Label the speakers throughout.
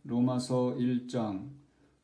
Speaker 1: 로마서 1장.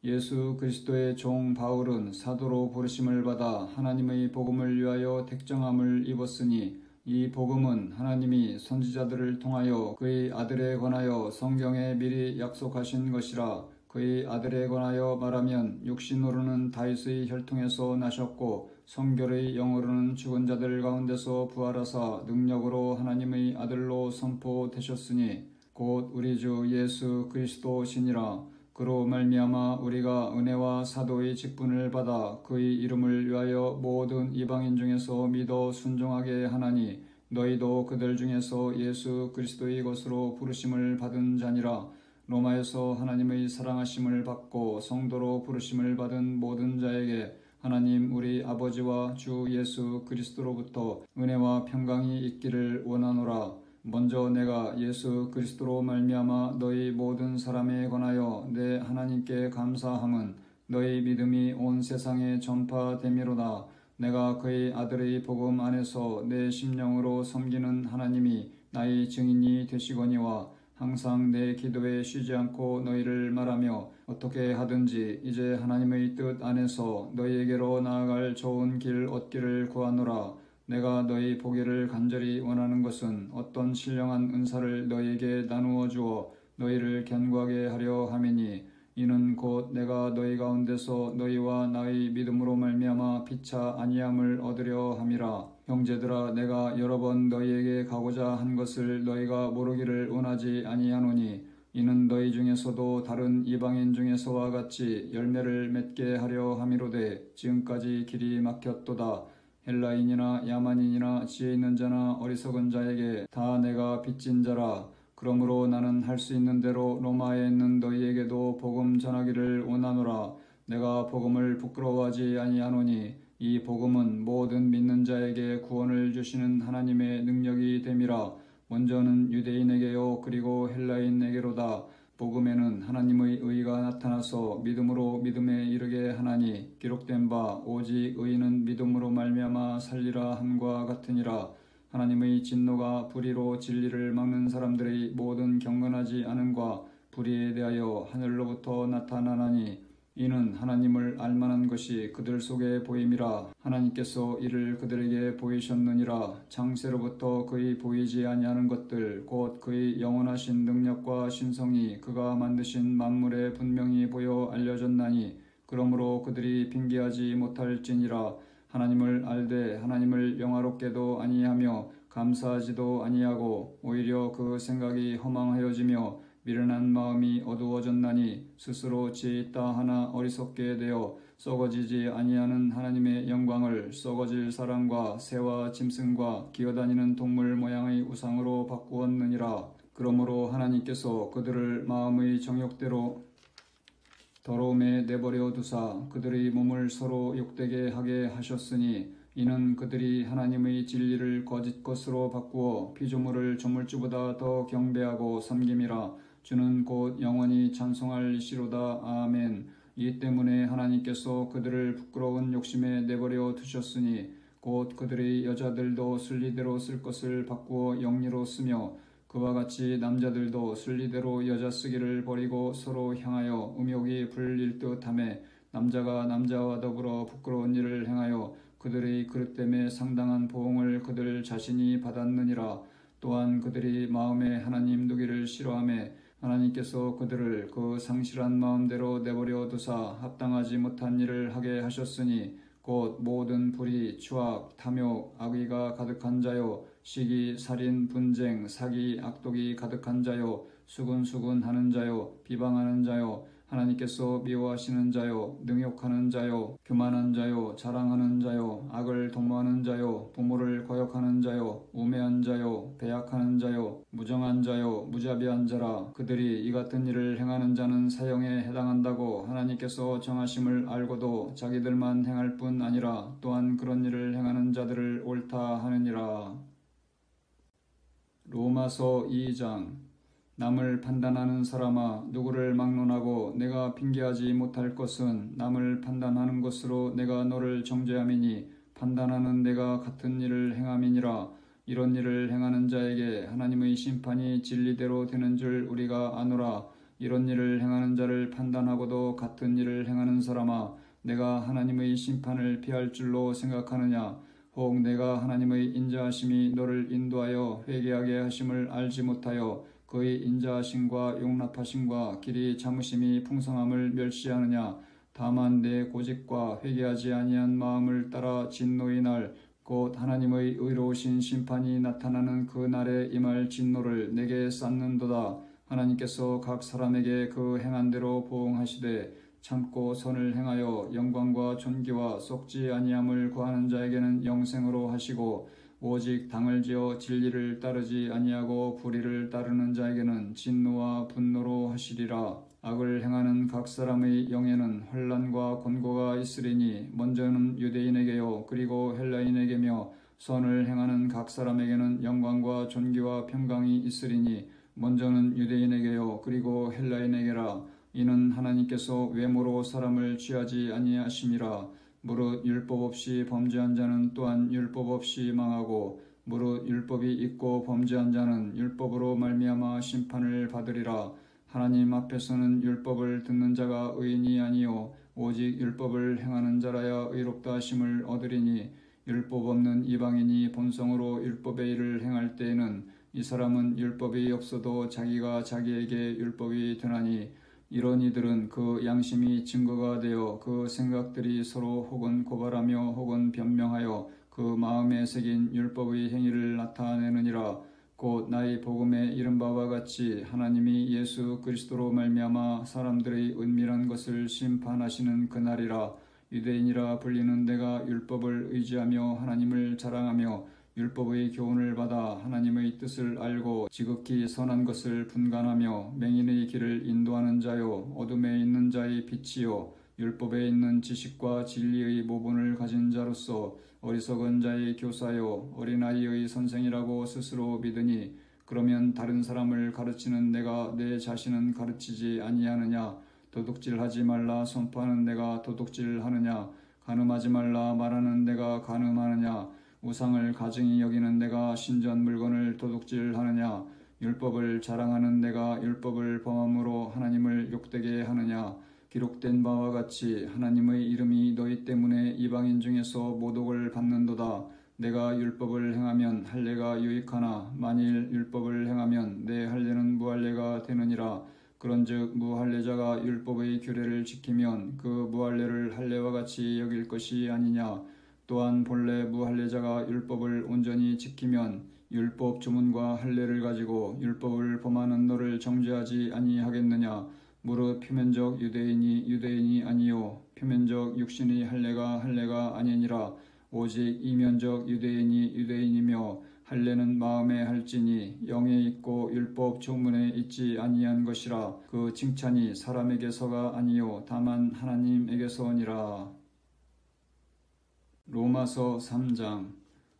Speaker 1: 예수 그리스도의 종 바울은 사도로 부르심을 받아 하나님의 복음을 위하여 택정함을 입었으니 이 복음은 하나님이 선지자들을 통하여 그의 아들에 관하여 성경에 미리 약속하신 것이라. 그의 아들에 관하여 말하면 육신으로는 다윗의 혈통에서 나셨고 성결의 영으로는 죽은 자들 가운데서 부활하사 능력으로 하나님의 아들로 선포되셨으니 곧 우리 주 예수 그리스도시니라. 그로 말미암아 우리가 은혜와 사도의 직분을 받아 그의 이름을 위하여 모든 이방인 중에서 믿어 순종하게 하나니 너희도 그들 중에서 예수 그리스도의 것으로 부르심을 받은 자니라. 로마에서 하나님의 사랑하심을 받고 성도로 부르심을 받은 모든 자에게 하나님 우리 아버지와 주 예수 그리스도로부터 은혜와 평강이 있기를 원하노라. 먼저 내가 예수 그리스도로 말미암아 너희 모든 사람에 관하여 내 하나님께 감사함은 너희 믿음이 온 세상에 전파됨이로다. 내가 그의 아들의 복음 안에서 내 심령으로 섬기는 하나님이 나의 증인이 되시거니와 항상 내 기도에 쉬지 않고 너희를 말하며 어떻게 하든지 이제 하나님의 뜻 안에서 너희에게로 나아갈 좋은 길 얻기를 구하노라. 내가 너희 보기를 간절히 원하는 것은 어떤 신령한 은사를 너희에게 나누어 주어 너희를 견고하게 하려 함이니 이는 곧 내가 너희 가운데서 너희와 나의 믿음으로 말미암아 피차 아니함을 얻으려 함이라. 형제들아, 내가 여러 번 너희에게 가고자 한 것을 너희가 모르기를 원하지 아니하노니 이는 너희 중에서도 다른 이방인 중에서와 같이 열매를 맺게 하려 함이로되 지금까지 길이 막혔도다. 헬라인이나 야만인이나 지혜 있는 자나 어리석은 자에게 다 내가 빚진 자라. 그러므로 나는 할 수 있는 대로 로마에 있는 너희에게도 복음 전하기를 원하노라. 내가 복음을 부끄러워하지 아니하노니 이 복음은 모든 믿는 자에게 구원을 주시는 하나님의 능력이 됨이라. 먼저는 유대인에게요 그리고 헬라인에게로다. 복음에는 하나님의 의가 나타나서 믿음으로 믿음에 이르게 하나니 기록된 바 오직 의인은 믿음으로 말미암아 살리라 함과 같으니라. 하나님의 진노가 불의로 진리를 막는 사람들의 모든 경건하지 않음과 불의에 대하여 하늘로부터 나타나나니 이는 하나님을 알만한 것이 그들 속에 보임이라. 하나님께서 이를 그들에게 보이셨느니라. 창세로부터 그의 보이지 아니하는 것들 곧 그의 영원하신 능력과 신성이 그가 만드신 만물에 분명히 보여 알려졌나니 그러므로 그들이 빙계하지 못할지니라. 하나님을 알되 하나님을 영화롭게도 아니하며 감사하지도 아니하고 오히려 그 생각이 허망하여지며 미련한 마음이 어두워졌나니 스스로 지혜 있다 하나 어리석게 되어 썩어지지 아니하는 하나님의 영광을 썩어질 사람과 새와 짐승과 기어다니는 동물 모양의 우상으로 바꾸었느니라. 그러므로 하나님께서 그들을 마음의 정욕대로 더러움에 내버려 두사 그들의 몸을 서로 욕되게 하게 하셨으니 이는 그들이 하나님의 진리를 거짓 것으로 바꾸어 피조물을 조물주보다 더 경배하고 섬김이라. 주는 곧 영원히 찬송할 이시로다. 아멘. 이 때문에 하나님께서 그들을 부끄러운 욕심에 내버려 두셨으니 곧 그들의 여자들도 순리대로 쓸 것을 바꾸어 영리로 쓰며 그와 같이 남자들도 순리대로 여자 쓰기를 버리고 서로 향하여 음욕이 불릴 듯하매 남자가 남자와 더불어 부끄러운 일을 행하여 그들의 그릇됨에 상당한 보응을 그들 자신이 받았느니라. 또한 그들이 마음에 하나님 두기를 싫어하매 하나님께서 그들을 그 상실한 마음대로 내버려 두사 합당하지 못한 일을 하게 하셨으니 곧 모든 불의, 추악, 탐욕, 악의가 가득한 자요 시기, 살인, 분쟁, 사기, 악독이 가득한 자요 수군수군하는 자요 비방하는 자요 하나님께서 미워하시는 자요 능욕하는 자요 교만한 자요 자랑하는 자요 악을 도모하는 자요 부모를 거역하는 자요 우매한 자요 배약하는 자요 무정한 자요 무자비한 자라. 그들이 이 같은 일을 행하는 자는 사형에 해당한다고 하나님께서 정하심을 알고도 자기들만 행할 뿐 아니라 또한 그런 일을 행하는 자들을 옳다 하느니라. 로마서 2장. 남을 판단하는 사람아, 누구를 막론하고 내가 핑계하지 못할 것은 남을 판단하는 것으로 내가 너를 정죄함이니 판단하는 내가 같은 일을 행함이니라. 이런 일을 행하는 자에게 하나님의 심판이 진리대로 되는 줄 우리가 아노라. 이런 일을 행하는 자를 판단하고도 같은 일을 행하는 사람아, 내가 하나님의 심판을 피할 줄로 생각하느냐? 혹 내가 하나님의 인자하심이 너를 인도하여 회개하게 하심을 알지 못하여 그의 인자하심과 용납하심과 길이 참으심이 풍성함을 멸시하느냐? 다만 내 고집과 회개하지 아니한 마음을 따라 진노의 날, 곧 하나님의 의로우신 심판이 나타나는 그 날에 임할 진노를 내게 쌓는도다. 하나님께서 각 사람에게 그 행한 대로 보응하시되 참고 선을 행하여 영광과 존귀와 썩지 아니함을 구하는 자에게는 영생으로 하시고, 오직 당을 지어 진리를 따르지 아니하고 불의를 따르는 자에게는 진노와 분노로 하시리라. 악을 행하는 각 사람의 영에는 환난과 곤고가 있으리니 먼저는 유대인에게요 그리고 헬라인에게며, 선을 행하는 각 사람에게는 영광과 존귀와 평강이 있으리니 먼저는 유대인에게요 그리고 헬라인에게라. 이는 하나님께서 외모로 사람을 취하지 아니하심이라. 무릇 율법 없이 범죄한 자는 또한 율법 없이 망하고, 무릇 율법이 있고 범죄한 자는 율법으로 말미암아 심판을 받으리라. 하나님 앞에서는 율법을 듣는 자가 의인이 아니요 오직 율법을 행하는 자라야 의롭다 하심을 얻으리니, 율법 없는 이방인이 본성으로 율법의 일을 행할 때에는 이 사람은 율법이 없어도 자기가 자기에게 율법이 되나니, 이런 이들은 그 양심이 증거가 되어 그 생각들이 서로 혹은 고발하며 혹은 변명하여 그 마음에 새긴 율법의 행위를 나타내느니라. 곧 나의 복음에 이른 바와 같이 하나님이 예수 그리스도로 말미암아 사람들의 은밀한 것을 심판하시는 그날이라. 유대인이라 불리는 내가 율법을 의지하며 하나님을 자랑하며 율법의 교훈을 받아 하나님의 뜻을 알고 지극히 선한 것을 분간하며 맹인의 길을 인도하는 자요 어둠에 있는 자의 빛이요 율법에 있는 지식과 진리의 모본을 가진 자로서 어리석은 자의 교사요 어린아이의 선생이라고 스스로 믿으니, 그러면 다른 사람을 가르치는 내가 내 자신은 가르치지 아니하느냐? 도둑질하지 말라 선포하는 내가 도둑질하느냐? 간음하지 말라 말하는 내가 간음하느냐? 우상을 가증히 여기는 내가 신전 물건을 도둑질하느냐? 율법을 자랑하는 내가 율법을 범함으로 하나님을 욕되게 하느냐? 기록된 바와 같이 하나님의 이름이 너희 때문에 이방인 중에서 모독을 받는도다. 내가 율법을 행하면 할례가 유익하나 만일 율법을 행하면 내 할례는 무할례가 되느니라. 그런즉 무할례자가 율법의 규례를 지키면 그 무할례를 할례와 같이 여길 것이 아니냐. 또한 본래 무할례자가 율법을 온전히 지키면 율법 조문과 할례를 가지고 율법을 범하는 너를 정죄하지 아니하겠느냐. 무릇 표면적 유대인이 아니요 표면적 육신의 할례가 아니니라. 오직 이면적 유대인이며 할례는 마음에 할지니 영에 있고 율법 조문에 있지 아니한 것이라. 그 칭찬이 사람에게서가 아니요 다만 하나님에게서니라. 로마서 3장.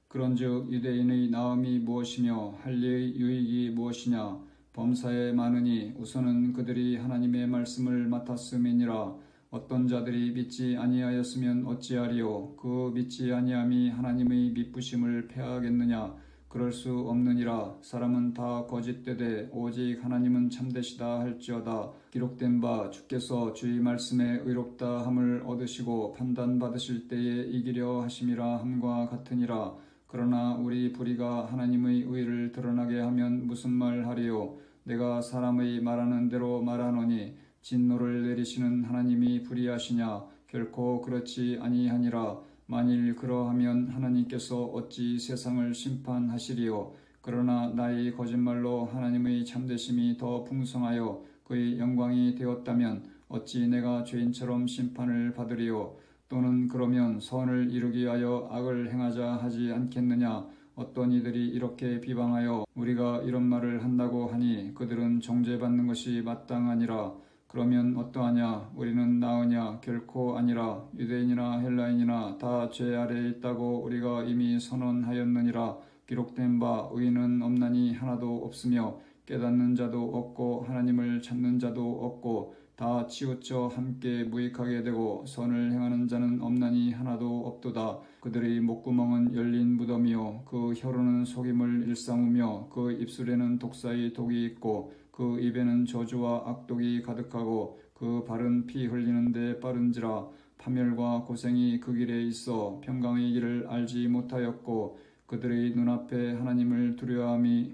Speaker 1: 그런즉 유대인의 나음이 무엇이며 할례의 유익이 무엇이냐? 범사에 많으니 우선은 그들이 하나님의 말씀을 맡았음이니라. 어떤 자들이 믿지 아니하였으면 어찌하리요? 그 믿지 아니함이 하나님의 미쁘심을 패하겠느냐? 그럴 수 없느니라. 사람은 다 거짓되되 오직 하나님은 참되시다 할지어다. 기록된 바 주께서 주의 말씀에 의롭다 함을 얻으시고 판단받으실 때에 이기려 하심이라 함과 같으니라. 그러나 우리 불의가 하나님의 의를 드러나게 하면 무슨 말 하리요? 내가 사람의 말하는 대로 말하노니 진노를 내리시는 하나님이 불의하시냐? 결코 그렇지 아니하니라. 만일 그러하면 하나님께서 어찌 세상을 심판하시리요? 그러나 나의 거짓말로 하나님의 참되심이 더 풍성하여 그의 영광이 되었다면 어찌 내가 죄인처럼 심판을 받으리요? 또는 그러면 선을 이루기 위하여 악을 행하자 하지 않겠느냐? 어떤 이들이 이렇게 비방하여 우리가 이런 말을 한다고 하니 그들은 정죄받는 것이 마땅하니라. 그러면 어떠하냐? 우리는 나으냐? 결코 아니라. 유대인이나 헬라인이나 다 죄 아래에 있다고 우리가 이미 선언하였느니라. 기록된 바 의인은 없나니 하나도 없으며 깨닫는 자도 없고 하나님을 찾는 자도 없고 다 치우쳐 함께 무익하게 되고 선을 행하는 자는 없나니 하나도 없도다. 그들의 목구멍은 열린 무덤이요 그 혀로는 속임을 일삼으며 그 입술에는 독사의 독이 있고 그 입에는 저주와 악독이 가득하고 그 발은 피 흘리는 데 빠른지라. 파멸과 고생이 그 길에 있어 평강의 길을 알지 못하였고 그들의 눈앞에 하나님을 두려워함이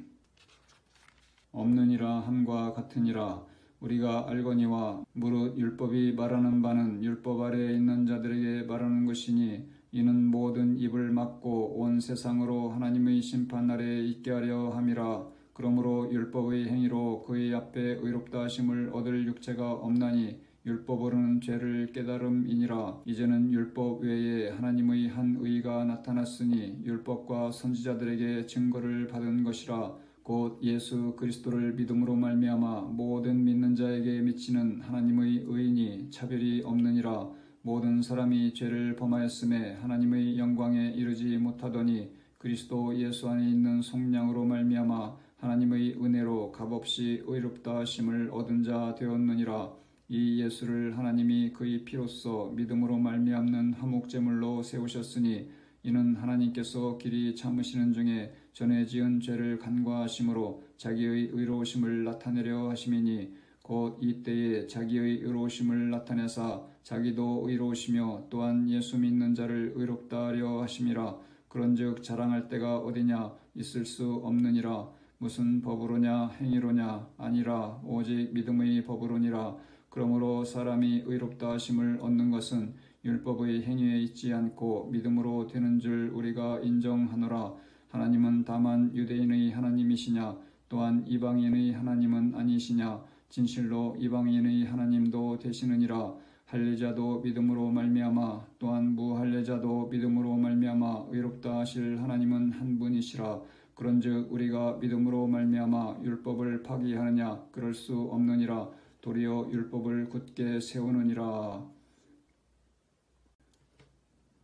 Speaker 1: 없느니라 함과 같으니라. 우리가 알거니와 무릇 율법이 말하는 바는 율법 아래에 있는 자들에게 말하는 것이니 이는 모든 입을 막고 온 세상으로 하나님의 심판 아래에 있게 하려 함이라. 그러므로 율법의 행위로 그의 앞에 의롭다 하심을 얻을 육체가 없나니 율법으로는 죄를 깨달음이니라. 이제는 율법 외에 하나님의 한 의가 나타났으니 율법과 선지자들에게 증거를 받은 것이라. 곧 예수 그리스도를 믿음으로 말미암아 모든 믿는 자에게 미치는 하나님의 의인이 차별이 없느니라. 모든 사람이 죄를 범하였음에 하나님의 영광에 이르지 못하더니 그리스도 예수 안에 있는 속량으로 말미암아 하나님의 은혜로 값없이 의롭다 하심을 얻은 자 되었느니라. 이 예수를 하나님이 그의 피로써 믿음으로 말미암는 화목제물로 세우셨으니 이는 하나님께서 길이 참으시는 중에 전에 지은 죄를 간과하심으로 자기의 의로우심을 나타내려 하심이니 곧 이때에 자기의 의로우심을 나타내사 자기도 의로우시며 또한 예수 믿는 자를 의롭다 하려 하심이라. 그런즉 자랑할 때가 어디냐? 있을 수 없느니라. 무슨 법으로냐? 행위로냐? 아니라 오직 믿음의 법으로니라. 그러므로 사람이 의롭다 하심을 얻는 것은 율법의 행위에 있지 않고 믿음으로 되는 줄 우리가 인정하노라. 하나님은 다만 유대인의 하나님이시냐? 또한 이방인의 하나님은 아니시냐? 진실로 이방인의 하나님도 되시느니라. 할례자도 믿음으로 말미암아 또한 무할례자도 믿음으로 말미암아 의롭다 하실 하나님은 한 분이시라. 그런즉 우리가 믿음으로 말미암아 율법을 파기하느냐? 그럴 수 없느니라. 도리어 율법을 굳게 세우느니라.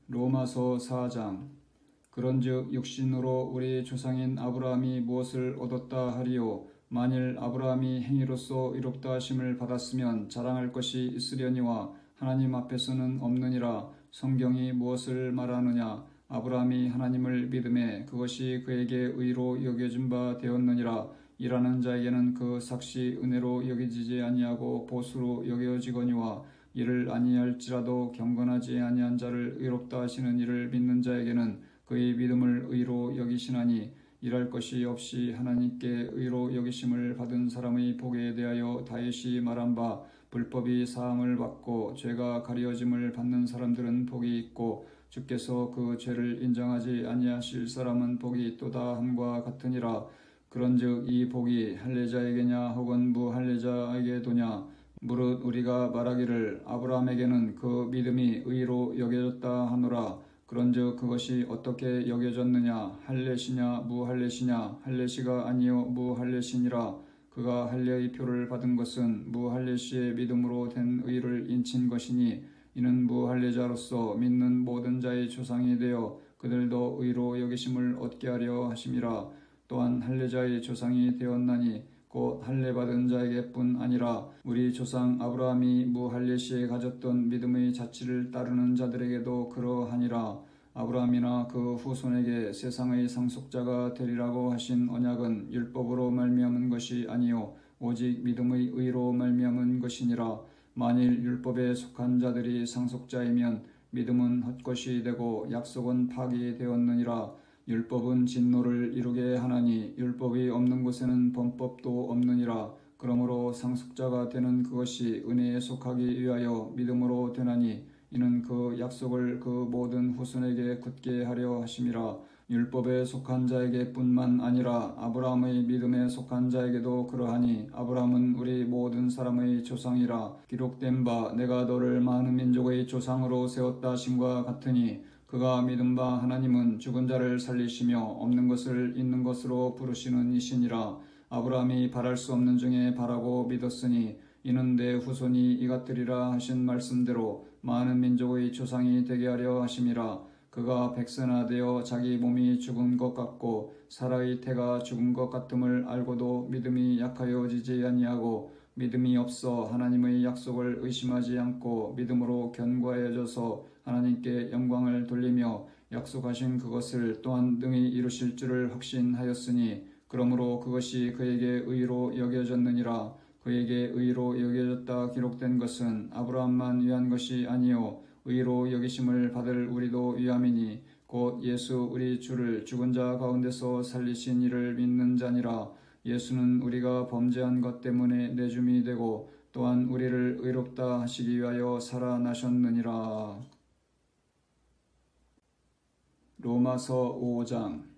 Speaker 1: 로마서 4장. 그런즉 육신으로 우리 조상인 아브라함이 무엇을 얻었다 하리요? 만일 아브라함이 행위로서 의롭다 하심을 받았으면 자랑할 것이 있으려니와 하나님 앞에서는 없느니라. 성경이 무엇을 말하느냐? 아브라함이 하나님을 믿음에 그것이 그에게 의로 여겨진 바 되었느니라. 일하는 자에게는 그 삭시 은혜로 여겨지지 아니하고 보수로 여겨지거니와 이를 아니할지라도 경건하지 아니한 자를 의롭다 하시는 이를 믿는 자에게는 그의 믿음을 의로 여기시나니 일할 것이 없이 하나님께 의로 여기심을 받은 사람의 복에 대하여 다윗이 말한 바 불법이 사함을 받고 죄가 가려짐을 받는 사람들은 복이 있고 주께서 그 죄를 인정하지 아니하실 사람은 복이 있도다 함과 같으니라. 그런즉 이 복이 할례자에게냐 혹은 무할례자에게도냐? 무릇 우리가 말하기를 아브라함에게는 그 믿음이 의로 여겨졌다 하노라. 그런즉 그것이 어떻게 여겨졌느냐? 할례시냐 무할례시냐? 할례시가 아니요 무할례시니라. 그가 할례의 표를 받은 것은 무할례시의 믿음으로 된 의를 인친 것이니 이는 무할례자로서 믿는 모든 자의 조상이 되어 그들도 의로 여기심을 얻게 하려 하심이라. 또한 할례자의 조상이 되었나니 곧 할례받은 자에게뿐 아니라 우리 조상 아브라함이 무할례시에 가졌던 믿음의 자취를 따르는 자들에게도 그러하니라. 아브라함이나 그 후손에게 세상의 상속자가 되리라고 하신 언약은 율법으로 말미암은 것이 아니요 오직 믿음의 의로 말미암은 것이니라. 만일 율법에 속한 자들이 상속자이면 믿음은 헛것이 되고 약속은 파기되었느니라. 율법은 진노를 이루게 하나니 율법이 없는 곳에는 범법도 없느니라. 그러므로 상속자가 되는 그것이 은혜에 속하기 위하여 믿음으로 되나니 이는 그 약속을 그 모든 후손에게 굳게 하려 하심이라. 율법에 속한 자에게 뿐만 아니라 아브라함의 믿음에 속한 자에게도 그러하니 아브라함은 우리 모든 사람의 조상이라. 기록된 바 내가 너를 많은 민족의 조상으로 세웠다 하심과 같으니 그가 믿은 바 하나님은 죽은 자를 살리시며 없는 것을 있는 것으로 부르시는 이시니라. 아브라함이 바랄 수 없는 중에 바라고 믿었으니 이는 내 후손이 이같으리라 하신 말씀대로 많은 민족의 조상이 되게 하려 하심이라. 그가 백세나 되어 자기 몸이 죽은 것 같고 사라의 태가 죽은 것 같음을 알고도 믿음이 약하여지지 아니하고 믿음이 없어 하나님의 약속을 의심하지 않고 믿음으로 견고하여져서 하나님께 영광을 돌리며 약속하신 그것을 또한 능히 이루실 줄을 확신하였으니 그러므로 그것이 그에게 의로 여겨졌느니라. 그에게 의로 여겨졌다 기록된 것은 아브라함만 위한 것이 아니요 의로 여기심을 받을 우리도 위함이니 곧 예수 우리 주를 죽은 자 가운데서 살리신 이를 믿는 자니라. 예수는 우리가 범죄한 것 때문에 내줌이 되고 또한 우리를 의롭다 하시기 위하여 살아나셨느니라. 로마서 5장.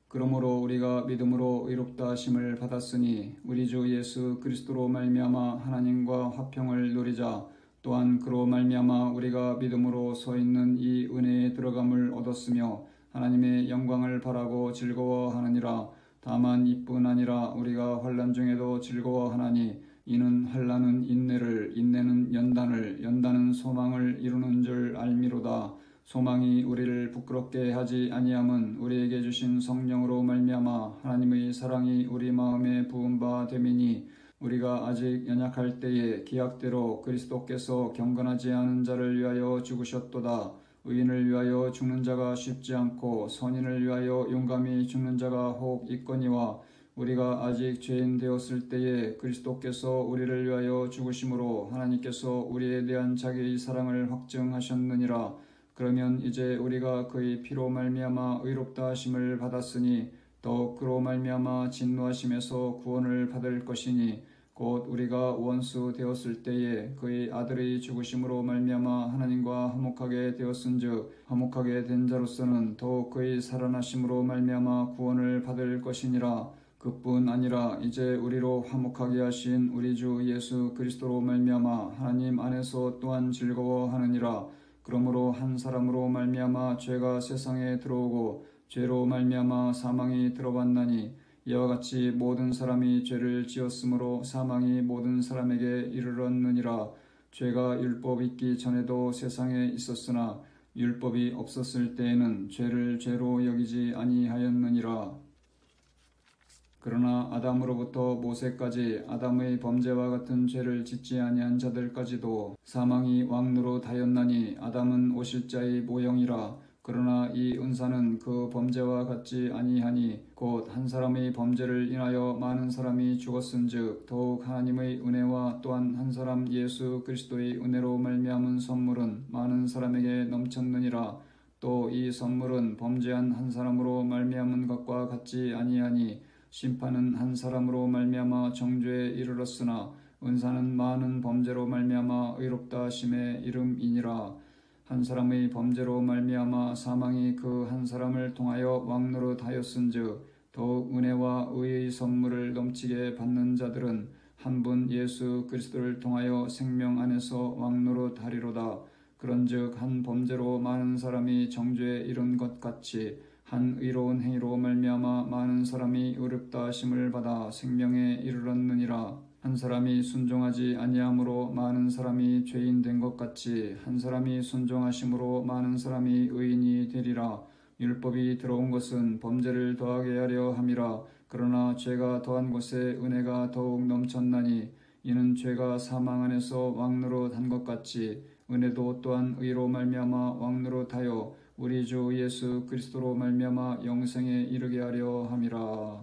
Speaker 1: 그러므로 우리가 믿음으로 의롭다 하심을 받았으니 우리 주 예수 그리스도로 말미암아 하나님과 화평을 누리자. 또한 그로 말미암아 우리가 믿음으로 서 있는 이 은혜에 들어감을 얻었으며 하나님의 영광을 바라고 즐거워하느니라. 다만 이뿐 아니라 우리가 환난 중에도 즐거워하나니 이는 환난은 인내를, 인내는 연단을, 연단은 소망을 이루는 줄 알미로다. 소망이 우리를 부끄럽게 하지 아니함은 우리에게 주신 성령으로 말미암아 하나님의 사랑이 우리 마음에 부은 바 됨이니 우리가 아직 연약할 때에 기약대로 그리스도께서 경건하지 않은 자를 위하여 죽으셨도다. 의인을 위하여 죽는 자가 쉽지 않고 선인을 위하여 용감히 죽는 자가 혹 있거니와 우리가 아직 죄인 되었을 때에 그리스도께서 우리를 위하여 죽으심으로 하나님께서 우리에 대한 자기의 사랑을 확증하셨느니라. 그러면 이제 우리가 그의 피로 말미암아 의롭다 하심을 받았으니 더욱 그로 말미암아 진노하심에서 구원을 받을 것이니 곧 우리가 원수 되었을 때에 그의 아들의 죽으심으로 말미암아 하나님과 화목하게 되었은즉 화목하게 된 자로서는 더욱 그의 살아나심으로 말미암아 구원을 받을 것이니라. 그뿐 아니라 이제 우리로 화목하게 하신 우리 주 예수 그리스도로 말미암아 하나님 안에서 또한 즐거워하느니라. 그러므로 한 사람으로 말미암아 죄가 세상에 들어오고 죄로 말미암아 사망이 들어왔나니 이와 같이 모든 사람이 죄를 지었으므로 사망이 모든 사람에게 이르렀느니라. 죄가 율법 있기 전에도 세상에 있었으나 율법이 없었을 때에는 죄를 죄로 여기지 아니하였느니라. 그러나 아담으로부터 모세까지 아담의 범죄와 같은 죄를 짓지 아니한 자들까지도 사망이 왕노릇하였나니 아담은 오실자의 모형이라. 그러나 이 은사는 그 범죄와 같지 아니하니 곧 한 사람의 범죄를 인하여 많은 사람이 죽었은즉 더욱 하나님의 은혜와 또한 한 사람 예수 그리스도의 은혜로 말미암은 선물은 많은 사람에게 넘쳤느니라. 또 이 선물은 범죄한 한 사람으로 말미암은 것과 같지 아니하니 심판은 한 사람으로 말미암아 정죄에 이르렀으나 은사는 많은 범죄로 말미암아 의롭다 하심의 이름이니라. 한 사람의 범죄로 말미암아 사망이 그 한 사람을 통하여 왕노릇하였은즉 더욱 은혜와 의의 선물을 넘치게 받는 자들은 한 분 예수 그리스도를 통하여 생명 안에서 왕노릇하리로다. 그런즉 한 범죄로 많은 사람이 정죄에 이른 것 같이 한 의로운 행위로 말미암아 많은 사람이 의롭다 하심을 받아 생명에 이르렀느니라. 한 사람이 순종하지 아니함으로 많은 사람이 죄인 된 것 같이 한 사람이 순종하심으로 많은 사람이 의인이 되리라. 율법이 들어온 것은 범죄를 더하게 하려 함이라. 그러나 죄가 더한 곳에 은혜가 더욱 넘쳤나니 이는 죄가 사망 안에서 왕노릇한 것 같이 은혜도 또한 의로 말미암아 왕노릇하여 우리 주 예수 그리스도로 말미암아 영생에 이르게 하려 함이라.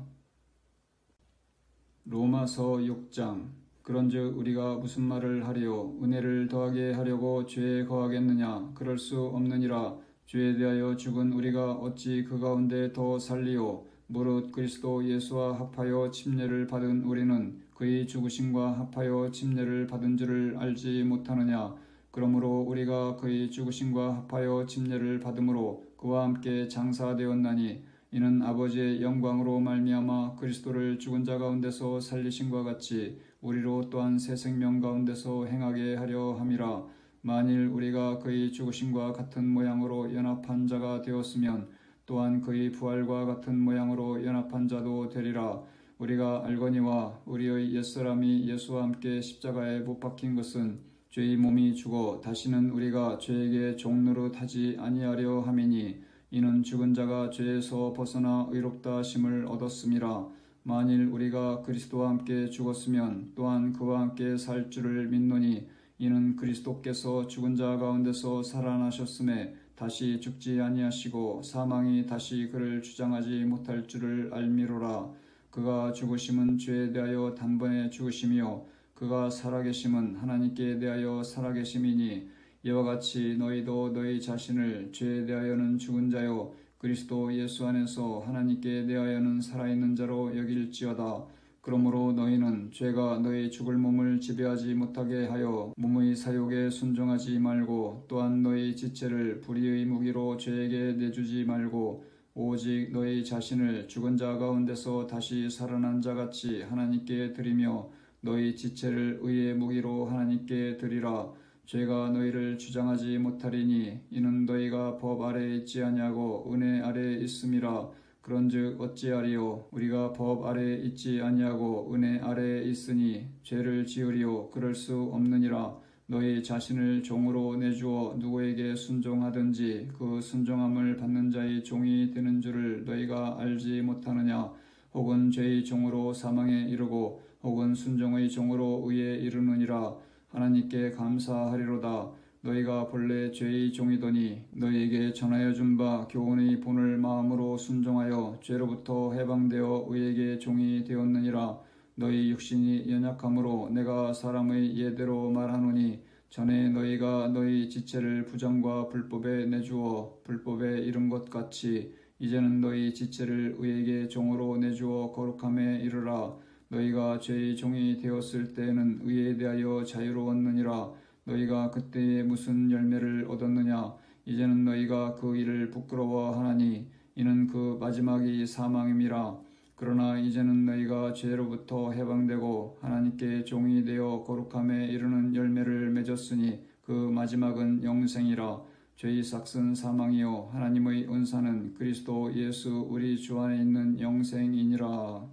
Speaker 1: 로마서 6장. 그런즉 우리가 무슨 말을 하리요? 은혜를 더하게 하려고 죄에 거하겠느냐? 그럴 수 없느니라. 죄에 대하여 죽은 우리가 어찌 그 가운데 더 살리요? 무릇 그리스도 예수와 합하여 침례를 받은 우리는 그의 죽으심과 합하여 침례를 받은 줄을 알지 못하느냐? 그러므로 우리가 그의 죽으심과 합하여 침례를 받음으로 그와 함께 장사되었나니 이는 아버지의 영광으로 말미암아 그리스도를 죽은 자 가운데서 살리심과 같이 우리로 또한 새 생명 가운데서 행하게 하려 함이라. 만일 우리가 그의 죽으심과 같은 모양으로 연합한 자가 되었으면 또한 그의 부활과 같은 모양으로 연합한 자도 되리라. 우리가 알거니와 우리의 옛사람이 예수와 함께 십자가에 못 박힌 것은 죄의 몸이 죽어 다시는 우리가 죄에게 종노릇하지 아니하려 함이니 이는 죽은 자가 죄에서 벗어나 의롭다 하심을 얻었음이라. 만일 우리가 그리스도와 함께 죽었으면 또한 그와 함께 살 줄을 믿노니 이는 그리스도께서 죽은 자 가운데서 살아나셨음에 다시 죽지 아니하시고 사망이 다시 그를 주장하지 못할 줄을 알미로라. 그가 죽으심은 죄에 대하여 단번에 죽으심이요 그가 살아계심은 하나님께 대하여 살아계심이니 이와 같이 너희도 너희 자신을 죄에 대하여는 죽은 자요 그리스도 예수 안에서 하나님께 대하여는 살아있는 자로 여길지어다. 그러므로 너희는 죄가 너희 죽을 몸을 지배하지 못하게 하여 몸의 사욕에 순종하지 말고 또한 너희 지체를 불의의 무기로 죄에게 내주지 말고 오직 너희 자신을 죽은 자 가운데서 다시 살아난 자같이 하나님께 드리며 너희 지체를 의의 무기로 하나님께 드리라. 죄가 너희를 주장하지 못하리니 이는 너희가 법 아래에 있지 아니하고 은혜 아래에 있음이라. 그런즉 어찌하리요 우리가 법 아래에 있지 아니하고 은혜 아래에 있으니 죄를 지으리요 그럴 수 없느니라. 너희 자신을 종으로 내주어 누구에게 순종하든지 그 순종함을 받는 자의 종이 되는 줄을 너희가 알지 못하느냐. 혹은 죄의 종으로 사망에 이르고 혹은 순종의 종으로 의에 이르느니라. 하나님께 감사하리로다. 너희가 본래 죄의 종이더니 너희에게 전하여 준 바 교훈의 본을 마음으로 순종하여 죄로부터 해방되어 의에게 종이 되었느니라. 너희 육신이 연약함으로 내가 사람의 예대로 말하노니 전에 너희가 너희 지체를 부정과 불법에 내주어 불법에 이른 것 같이 이제는 너희 지체를 의에게 종으로 내주어 거룩함에 이르라. 너희가 죄의 종이 되었을 때에는 의에 대하여 자유로웠느니라. 너희가 그때에 무슨 열매를 얻었느냐. 이제는 너희가 그 일을 부끄러워하나니 이는 그 마지막이 사망임이라. 그러나 이제는 너희가 죄로부터 해방되고 하나님께 종이 되어 거룩함에 이르는 열매를 맺었으니 그 마지막은 영생이라. 죄의 삭은 사망이요 하나님의 은사는 그리스도 예수 우리 주 안에 있는 영생이니라.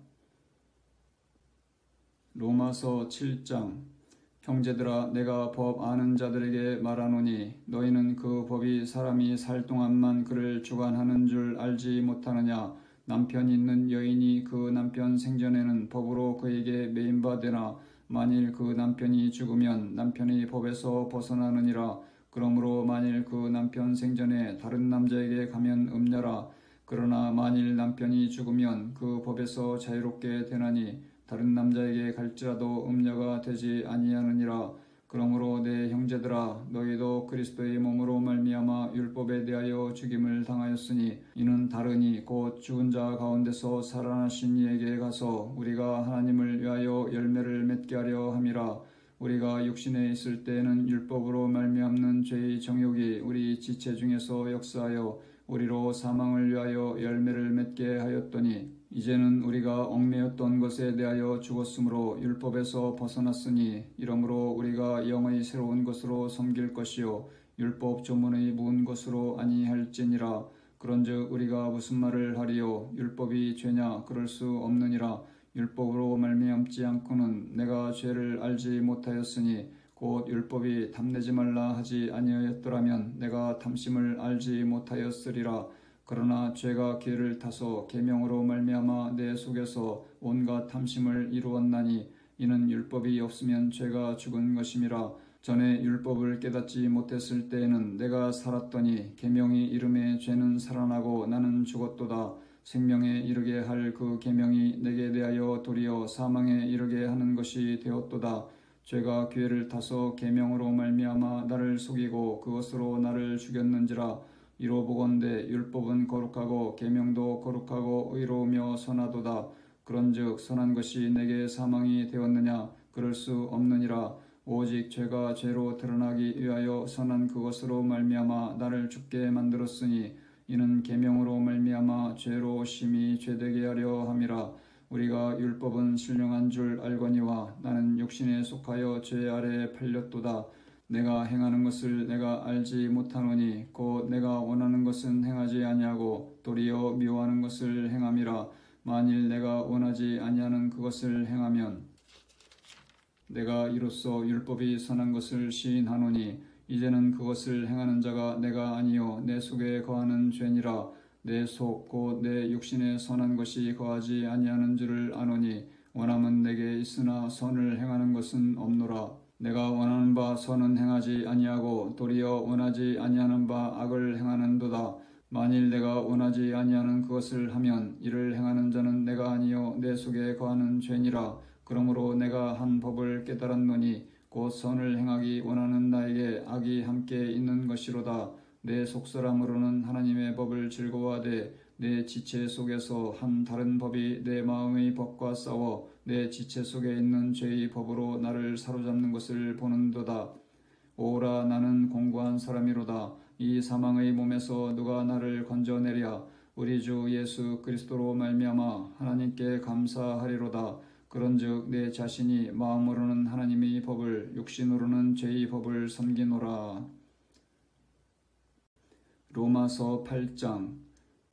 Speaker 1: 로마서 7장. 형제들아 내가 법 아는 자들에게 말하노니 너희는 그 법이 사람이 살 동안만 그를 주관하는 줄 알지 못하느냐. 남편 있는 여인이 그 남편 생전에는 법으로 그에게 매인바 되나 만일 그 남편이 죽으면 남편이 법에서 벗어나느니라. 그러므로 만일 그 남편 생전에 다른 남자에게 가면 음녀라. 그러나 만일 남편이 죽으면 그 법에서 자유롭게 되나니 다른 남자에게 갈지라도 음녀가 되지 아니하느니라. 그러므로 내 형제들아 너희도 그리스도의 몸으로 말미암아 율법에 대하여 죽임을 당하였으니 이는 다르니 곧 죽은 자 가운데서 살아나신 이에게 가서 우리가 하나님을 위하여 열매를 맺게 하려 함이라. 우리가 육신에 있을 때에는 율법으로 말미암는 죄의 정욕이 우리 지체 중에서 역사하여 우리로 사망을 위하여 열매를 맺게 하였더니 이제는 우리가 얽매였던 것에 대하여 죽었으므로 율법에서 벗어났으니 이러므로 우리가 영의 새로운 것으로 섬길 것이요 율법 조문의 묵은 것으로 아니할지니라. 그런즉 우리가 무슨 말을 하리요. 율법이 죄냐. 그럴 수 없느니라. 율법으로 말미암지 않고는 내가 죄를 알지 못하였으니 곧 율법이 탐내지 말라 하지 아니하였더라면 내가 탐심을 알지 못하였으리라. 그러나 죄가 기회를 타서 계명으로 말미암아 내 속에서 온갖 탐심을 이루었나니 이는 율법이 없으면 죄가 죽은 것임이라. 전에 율법을 깨닫지 못했을 때에는 내가 살았더니 계명이 이름에 죄는 살아나고 나는 죽었도다. 생명에 이르게 할 그 계명이 내게 대하여 도리어 사망에 이르게 하는 것이 되었도다. 죄가 기회를 타서 계명으로 말미암아 나를 속이고 그것으로 나를 죽였는지라. 이로 보건대 율법은 거룩하고 계명도 거룩하고 의로우며 선하도다. 그런즉 선한 것이 내게 사망이 되었느냐. 그럴 수 없느니라. 오직 죄가 죄로 드러나기 위하여 선한 그것으로 말미암아 나를 죽게 만들었으니 이는 계명으로 말미암아 죄로 심히 죄되게 하려 함이라. 우리가 율법은 신령한 줄 알거니와 나는 육신에 속하여 죄 아래에 팔렸도다. 내가 행하는 것을 내가 알지 못하노니 곧 내가 원하는 것은 행하지 아니하고 도리어 미워하는 것을 행함이라. 만일 내가 원하지 아니하는 그것을 행하면 내가 이로써 율법이 선한 것을 시인하노니 이제는 그것을 행하는 자가 내가 아니요 내 속에 거하는 죄니라. 내 속 곧 내 육신에 선한 것이 거하지 아니하는 줄을 아노니 원함은 내게 있으나 선을 행하는 것은 없노라. 내가 원하는 바 선은 행하지 아니하고 도리어 원하지 아니하는 바 악을 행하는도다. 만일 내가 원하지 아니하는 그것을 하면 이를 행하는 자는 내가 아니요 내 속에 거하는 죄니라. 그러므로 내가 한 법을 깨달았노니 곧 선을 행하기 원하는 나에게 악이 함께 있는 것이로다. 내 속사람으로는 하나님의 법을 즐거워하되 내 지체 속에서 한 다른 법이 내 마음의 법과 싸워 내 지체 속에 있는 죄의 법으로 나를 사로잡는 것을 보는도다. 오라, 나는 공고한 사람이로다. 이 사망의 몸에서 누가 나를 건져내랴. 우리 주 예수 그리스도로 말미암아 하나님께 감사하리로다. 그런즉 내 자신이 마음으로는 하나님의 법을, 육신으로는 죄의 법을 섬기노라. 로마서 8장.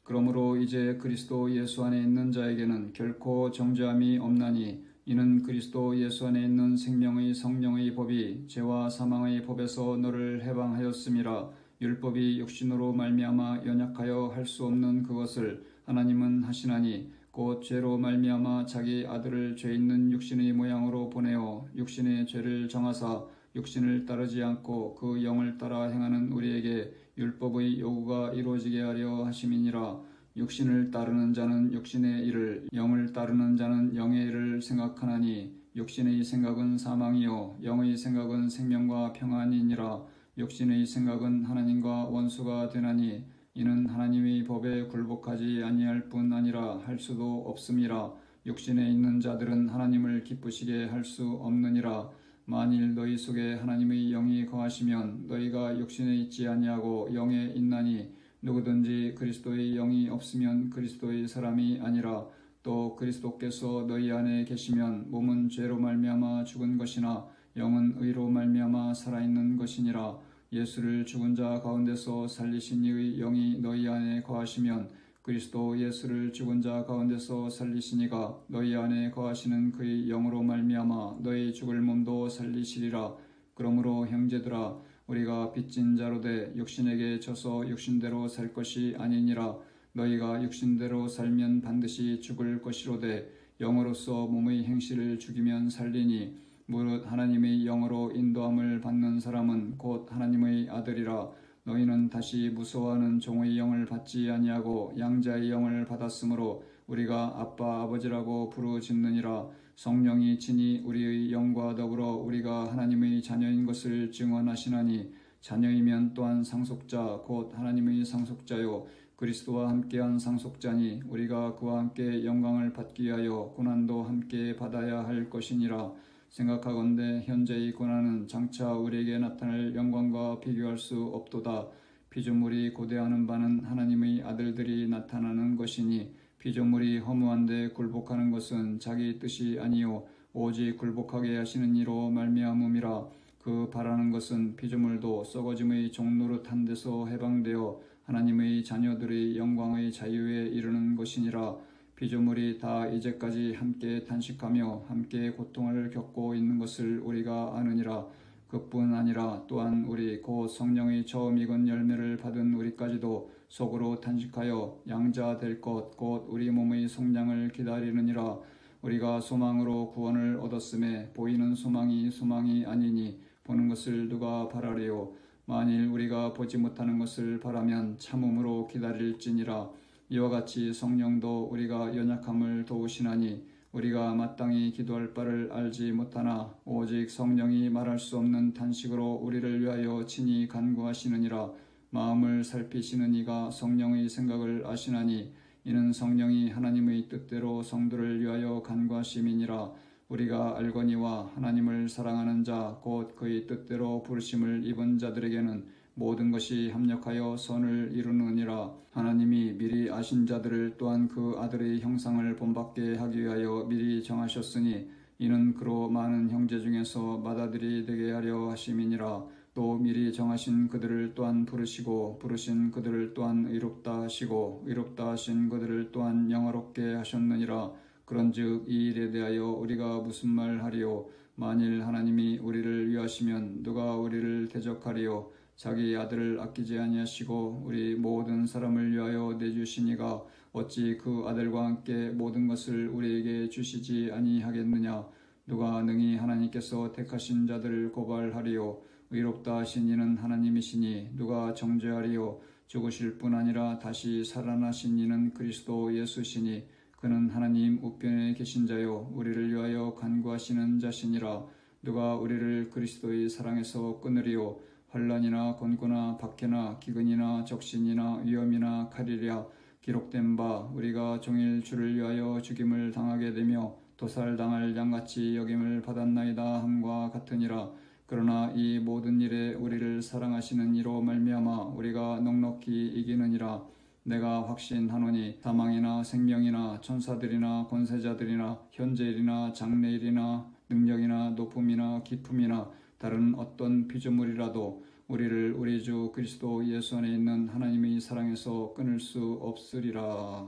Speaker 1: 그러므로 이제 그리스도 예수 안에 있는 자에게는 결코 정죄함이 없나니 이는 그리스도 예수 안에 있는 생명의 성령의 법이 죄와 사망의 법에서 너를 해방하였음이라. 율법이 육신으로 말미암아 연약하여 할 수 없는 그것을 하나님은 하시나니 곧 죄로 말미암아 자기 아들을 죄 있는 육신의 모양으로 보내어 육신의 죄를 정하사 육신을 따르지 않고 그 영을 따라 행하는 우리에게 율법의 요구가 이루어지게 하려 하심이니라. 육신을 따르는 자는 육신의 일을, 영을 따르는 자는 영의 일을 생각하나니 육신의 생각은 사망이요 영의 생각은 생명과 평안이니라. 육신의 생각은 하나님과 원수가 되나니 이는 하나님의 법에 굴복하지 아니할 뿐 아니라 할 수도 없음이라. 육신에 있는 자들은 하나님을 기쁘시게 할 수 없느니라. 만일 너희 속에 하나님의 영이 거하시면 너희가 육신에 있지 아니하고 영에 있나니 누구든지 그리스도의 영이 없으면 그리스도의 사람이 아니라. 또 그리스도께서 너희 안에 계시면 몸은 죄로 말미암아 죽은 것이나 영은 의로 말미암아 살아있는 것이니라. 예수를 죽은 자 가운데서 살리신 이의 영이 너희 안에 거하시면 그리스도 예수를 죽은 자 가운데서 살리시니가 너희 안에 거하시는 그의 영으로 말미암아 너희 죽을 몸도 살리시리라. 그러므로 형제들아, 우리가 빚진 자로 돼 육신에게 져서 육신대로 살 것이 아니니라. 너희가 육신대로 살면 반드시 죽을 것이로되 영으로서 몸의 행실을 죽이면 살리니 무릇 하나님의 영으로 인도함을 받는 사람은 곧 하나님의 아들이라. 너희는 다시 무서워하는 종의 영을 받지 아니하고 양자의 영을 받았으므로 우리가 아빠 아버지라고 부르짖느니라. 성령이 친히 우리의 영과 더불어 우리가 하나님의 자녀인 것을 증언하시나니 자녀이면 또한 상속자 곧 하나님의 상속자요 그리스도와 함께한 상속자니 우리가 그와 함께 영광을 받기 위하여 고난도 함께 받아야 할 것이니라. 생각하건대 현재의 고난은 장차 우리에게 나타날 영광과 비교할 수 없도다. 피조물이 고대하는 바는 하나님의 아들들이 나타나는 것이니 피조물이 허무한데 굴복하는 것은 자기 뜻이 아니요 오직 굴복하게 하시는 이로 말미암음이라. 그 바라는 것은 피조물도 썩어짐의 종노릇한 데서 해방되어 하나님의 자녀들의 영광의 자유에 이르는 것이니라. 피조물이 다 이제까지 함께 탄식하며 함께 고통을 겪고 있는 것을 우리가 아느니라. 그뿐 아니라 또한 우리 곧 성령의 처음 익은 열매를 받은 우리까지도 속으로 탄식하여 양자 될 것 곧 우리 몸의 성량을 기다리느니라. 우리가 소망으로 구원을 얻었음에 보이는 소망이 아니니 보는 것을 누가 바라리요. 만일 우리가 보지 못하는 것을 바라면 참음으로 기다릴지니라. 이와 같이 성령도 우리가 연약함을 도우시나니 우리가 마땅히 기도할 바를 알지 못하나 오직 성령이 말할 수 없는 탄식으로 우리를 위하여 친히 간구하시느니라. 마음을 살피시는 이가 성령의 생각을 아시나니 이는 성령이 하나님의 뜻대로 성도를 위하여 간구하심이니라. 우리가 알거니와 하나님을 사랑하는 자 곧 그의 뜻대로 부르심을 입은 자들에게는 모든 것이 합력하여 선을 이루느니라. 하나님이 미리 아신 자들을 또한 그 아들의 형상을 본받게 하기 위하여 미리 정하셨으니 이는 그로 많은 형제 중에서 맏아들이 되게 하려 하심이니라. 또 미리 정하신 그들을 또한 부르시고 부르신 그들을 또한 의롭다 하시고 의롭다 하신 그들을 또한 영화롭게 하셨느니라. 그런즉 이 일에 대하여 우리가 무슨 말하리요. 만일 하나님이 우리를 위하시면 누가 우리를 대적하리요. 자기 아들을 아끼지 아니하시고 우리 모든 사람을 위하여 내주시니가 어찌 그 아들과 함께 모든 것을 우리에게 주시지 아니하겠느냐. 누가 능히 하나님께서 택하신 자들을 고발하리요. 의롭다 하신 이는 하나님이시니 누가 정죄하리요. 죽으실 뿐 아니라 다시 살아나신 이는 그리스도 예수시니 그는 하나님 우편에 계신 자요 우리를 위하여 간구하시는 자시니라. 누가 우리를 그리스도의 사랑에서 끊으리요. 환난이나 곤고나 박해나 기근이나 적신이나 위험이나 칼이랴. 기록된 바 우리가 종일 주를 위하여 죽임을 당하게 되며 도살당할 양같이 여김을 받았나이다 함과 같으니라. 그러나 이 모든 일에 우리를 사랑하시는 이로 말미암아 우리가 넉넉히 이기느니라. 내가 확신하노니 사망이나 생명이나 천사들이나 권세자들이나 현재일이나 장래일이나 능력이나 높음이나 깊음이나 다른 어떤 피조물이라도 우리를 우리 주 그리스도 예수 안에 있는 하나님의 사랑에서 끊을 수 없으리라.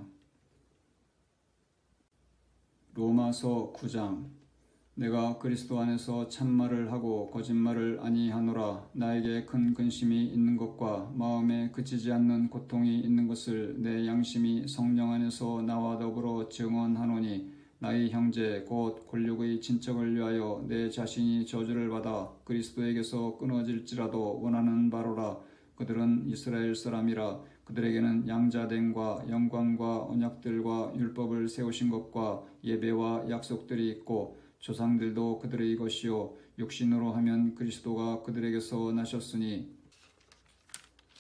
Speaker 1: 로마서 9장. 내가 그리스도 안에서 참말을 하고 거짓말을 아니하노라. 나에게 큰 근심이 있는 것과 마음에 그치지 않는 고통이 있는 것을 내 양심이 성령 안에서 나와 더불어 증언하노니 나의 형제 곧 골육의 친척을 위하여 내 자신이 저주를 받아 그리스도에게서 끊어질지라도 원하는 바로라. 그들은 이스라엘 사람이라. 그들에게는 양자됨과 영광과 언약들과 율법을 세우신 것과 예배와 약속들이 있고 조상들도 그들의 것이요 육신으로 하면 그리스도가 그들에게서 나셨으니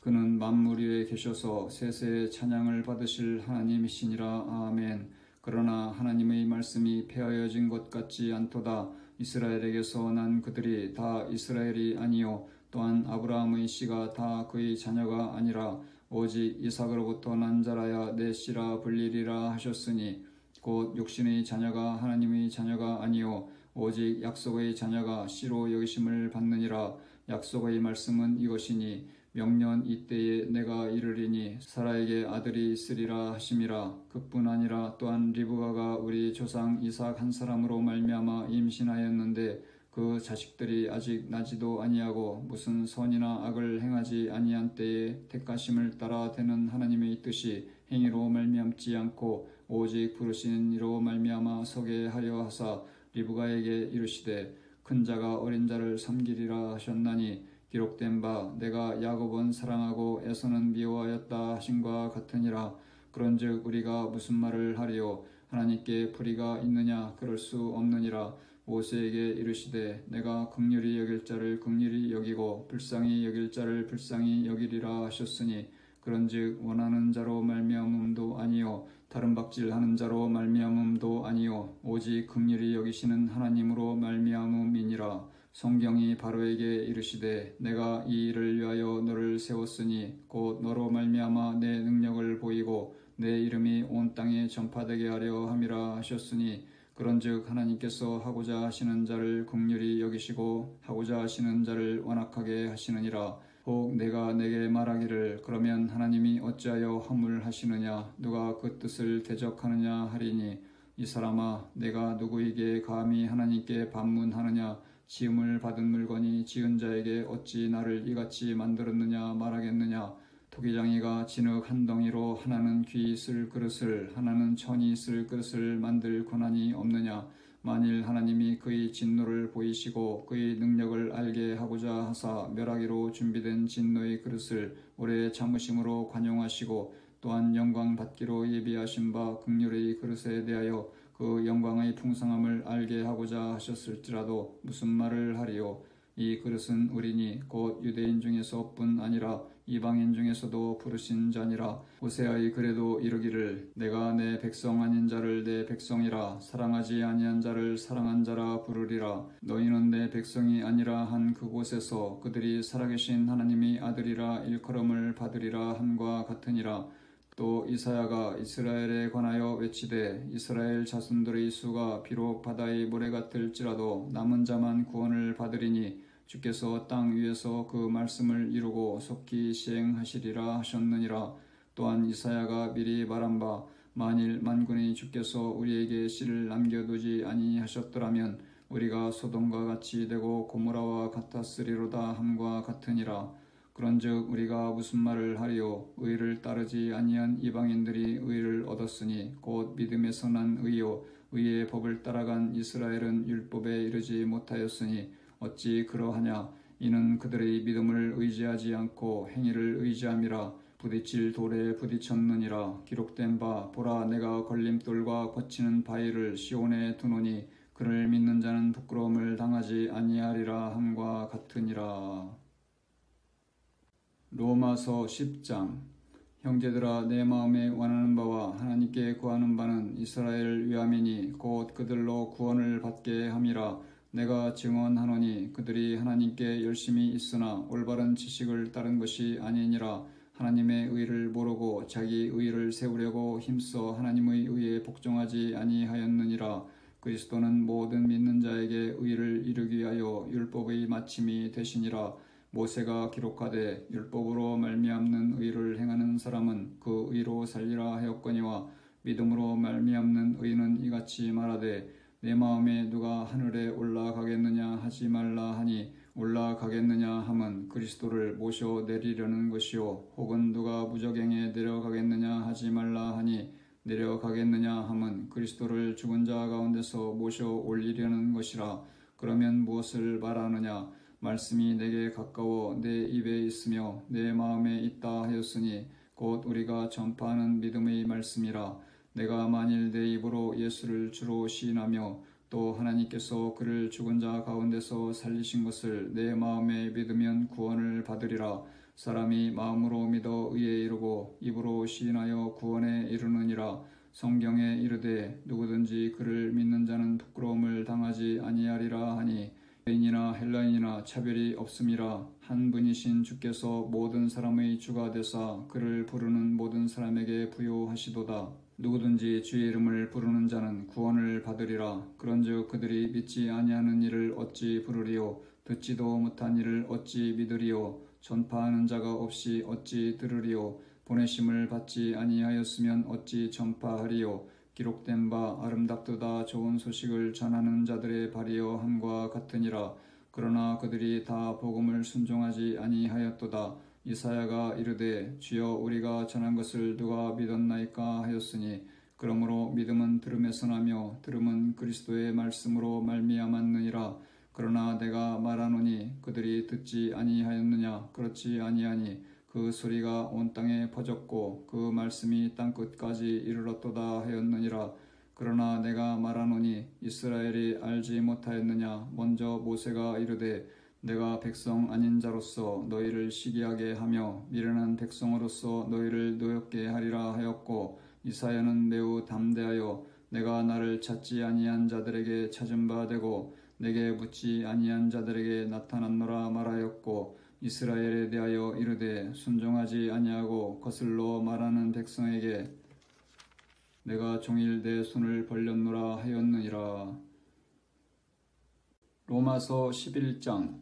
Speaker 1: 그는 만물 위에 계셔서 세세의 찬양을 받으실 하나님이시니라. 아멘. 그러나 하나님의 말씀이 폐하여진 것 같지 않도다. 이스라엘에게서 난 그들이 다 이스라엘이 아니요 또한 아브라함의 씨가 다 그의 자녀가 아니라 오직 이삭으로부터 난 자라야 내 씨라 불리리라 하셨으니 곧 육신의 자녀가 하나님의 자녀가 아니요 오직 약속의 자녀가 씨로 여기심을 받느니라. 약속의 말씀은 이것이니 명년 이때에 내가 이르리니 사라에게 아들이 있으리라 하심이라. 그뿐 아니라 또한 리브가가 우리 조상 이삭 한 사람으로 말미암아 임신하였는데 그 자식들이 아직 나지도 아니하고 무슨 선이나 악을 행하지 아니한 때에 택하심을 따라 되는 하나님의 뜻이 행위로 말미암지 않고 오직 부르신 이로 말미암아 서게 하려 하사 리브가에게 이르시되 큰 자가 어린 자를 섬기리라 하셨나니 기록된 바 내가 야곱은 사랑하고 에서는 미워하였다 하신과 같으니라. 그런즉 우리가 무슨 말을 하리요. 하나님께 불의가 있느냐. 그럴 수 없느니라. 모세에게 이르시되 내가 긍휼히 여길 자를 긍휼히 여기고 불쌍히 여길 자를 불쌍히 여기리라 하셨으니 그런즉 원하는 자로 말미암음도 아니요 다른 박질하는 자로 말미암음도 아니요 오직 긍휼히 여기시는 하나님으로 말미암음이니라. 성경이 바로에게 이르시되 내가 이 일을 위하여 너를 세웠으니 곧 너로 말미암아 내 능력을 보이고 내 이름이 온 땅에 전파되게 하려 함이라 하셨으니 그런즉 하나님께서 하고자 하시는 자를 긍휼히 여기시고 하고자 하시는 자를 완악하게 하시느니라. 혹 내가 내게 말하기를 그러면 하나님이 어찌하여 허물하시느냐 누가 그 뜻을 대적하느냐 하리니 이 사람아 내가 누구에게 감히 하나님께 반문하느냐. 지음을 받은 물건이 지은 자에게 어찌 나를 이같이 만들었느냐 말하겠느냐. 토기장이가 진흙 한 덩이로 하나는 귀 쓸 그릇을 하나는 천이 쓸 그릇을 만들 권한이 없느냐. 만일 하나님이 그의 진노를 보이시고 그의 능력을 알게 하고자 하사 멸하기로 준비된 진노의 그릇을 오래 참으심으로 관용하시고 또한 영광 받기로 예비하신 바 긍휼의 그릇에 대하여 그 영광의 풍성함을 알게 하고자 하셨을지라도 무슨 말을 하리요. 이 그릇은 우리니 곧 유대인 중에서뿐 아니라 이방인 중에서도 부르신 자니라. 호세아의 글에도 이르기를 내가 내 백성 아닌 자를 내 백성이라 사랑하지 아니한 자를 사랑한 자라 부르리라. 너희는 내 백성이 아니라 한 그곳에서 그들이 살아계신 하나님의 아들이라 일컬음을 받으리라 함과 같으니라. 또 이사야가 이스라엘에 관하여 외치되 이스라엘 자손들의 수가 비록 바다의 모래 같을지라도 남은 자만 구원을 받으리니 주께서 땅 위에서 그 말씀을 이루고 속히 시행하시리라 하셨느니라. 또한 이사야가 미리 말한 바 만일 만군의 주께서 우리에게 씨를 남겨두지 아니하셨더라면 우리가 소돔과 같이 되고 고모라와 같았으리로다 함과 같으니라. 그런즉 우리가 무슨 말을 하리요. 의를 따르지 아니한 이방인들이 의를 얻었으니 곧 믿음에서 난 의요 의의 법을 따라간 이스라엘은 율법에 이르지 못하였으니 어찌 그러하냐. 이는 그들의 믿음을 의지하지 않고 행위를 의지함이라. 부딪힐 돌에 부딪혔느니라. 기록된 바 보라 내가 걸림돌과 거치는 바위를 시온에 두노니 그를 믿는 자는 부끄러움을 당하지 아니하리라 함과 같으니라. 로마서 10장. 형제들아 내 마음에 원하는 바와 하나님께 구하는 바는 이스라엘 위함이니 곧 그들로 구원을 받게 함이라. 내가 증언하노니 그들이 하나님께 열심히 있으나 올바른 지식을 따른 것이 아니니라. 하나님의 의를 모르고 자기 의를 세우려고 힘써 하나님의 의에 복종하지 아니하였느니라. 그리스도는 모든 믿는 자에게 의를 이루기 위하여 율법의 마침이 되시니라. 모세가 기록하되 율법으로 말미암는 의를 행하는 사람은 그 의로 살리라 하였거니와 믿음으로 말미암는 의는 이같이 말하되 내 마음에 누가 하늘에 올라가겠느냐 하지 말라 하니 올라가겠느냐 함은 그리스도를 모셔 내리려는 것이요 혹은 누가 무저갱에 내려가겠느냐 하지 말라 하니 내려가겠느냐 함은 그리스도를 죽은 자 가운데서 모셔 올리려는 것이라. 그러면 무엇을 말하느냐? 말씀이 내게 가까워 내 입에 있으며 내 마음에 있다 하였으니 곧 우리가 전파하는 믿음의 말씀이라. 내가 만일 내 입으로 예수를 주로 시인하며 또 하나님께서 그를 죽은 자 가운데서 살리신 것을 내 마음에 믿으면 구원을 받으리라. 사람이 마음으로 믿어 의에 이르고 입으로 시인하여 구원에 이르느니라. 성경에 이르되 누구든지 그를 믿는 자는 부끄러움을 당하지 아니하리라 하니 유대인이나 헬라인이나 차별이 없음이라. 한 분이신 주께서 모든 사람의 주가 되사 그를 부르는 모든 사람에게 부요하시도다. 누구든지 주의 이름을 부르는 자는 구원을 받으리라. 그런즉 그들이 믿지 아니하는 이를 어찌 부르리요? 듣지도 못한 이를 어찌 믿으리요? 전파하는 자가 없이 어찌 들으리요? 보내심을 받지 아니하였으면 어찌 전파하리요? 기록된 바 아름답도다 좋은 소식을 전하는 자들의 발이여 함과 같으니라. 그러나 그들이 다 복음을 순종하지 아니하였도다. 이사야가 이르되 주여 우리가 전한 것을 누가 믿었나이까 하였으니 그러므로 믿음은 들음에서 나며 들음은 그리스도의 말씀으로 말미암았느니라. 그러나 내가 말하노니 그들이 듣지 아니하였느냐? 그렇지 아니하니 그 소리가 온 땅에 퍼졌고 그 말씀이 땅끝까지 이르렀도다 하였느니라. 그러나 내가 말하노니 이스라엘이 알지 못하였느냐? 먼저 모세가 이르되 내가 백성 아닌 자로서 너희를 시기하게 하며 미련한 백성으로서 너희를 노엽게 하리라 하였고 이사야는 매우 담대하여 내가 나를 찾지 아니한 자들에게 찾은 바 되고 내게 묻지 아니한 자들에게 나타났노라 말하였고 이스라엘에 대하여 이르되 순종하지 아니하고 거슬러 말하는 백성에게 내가 종일 내 손을 벌렸노라 하였느니라. 로마서 11장.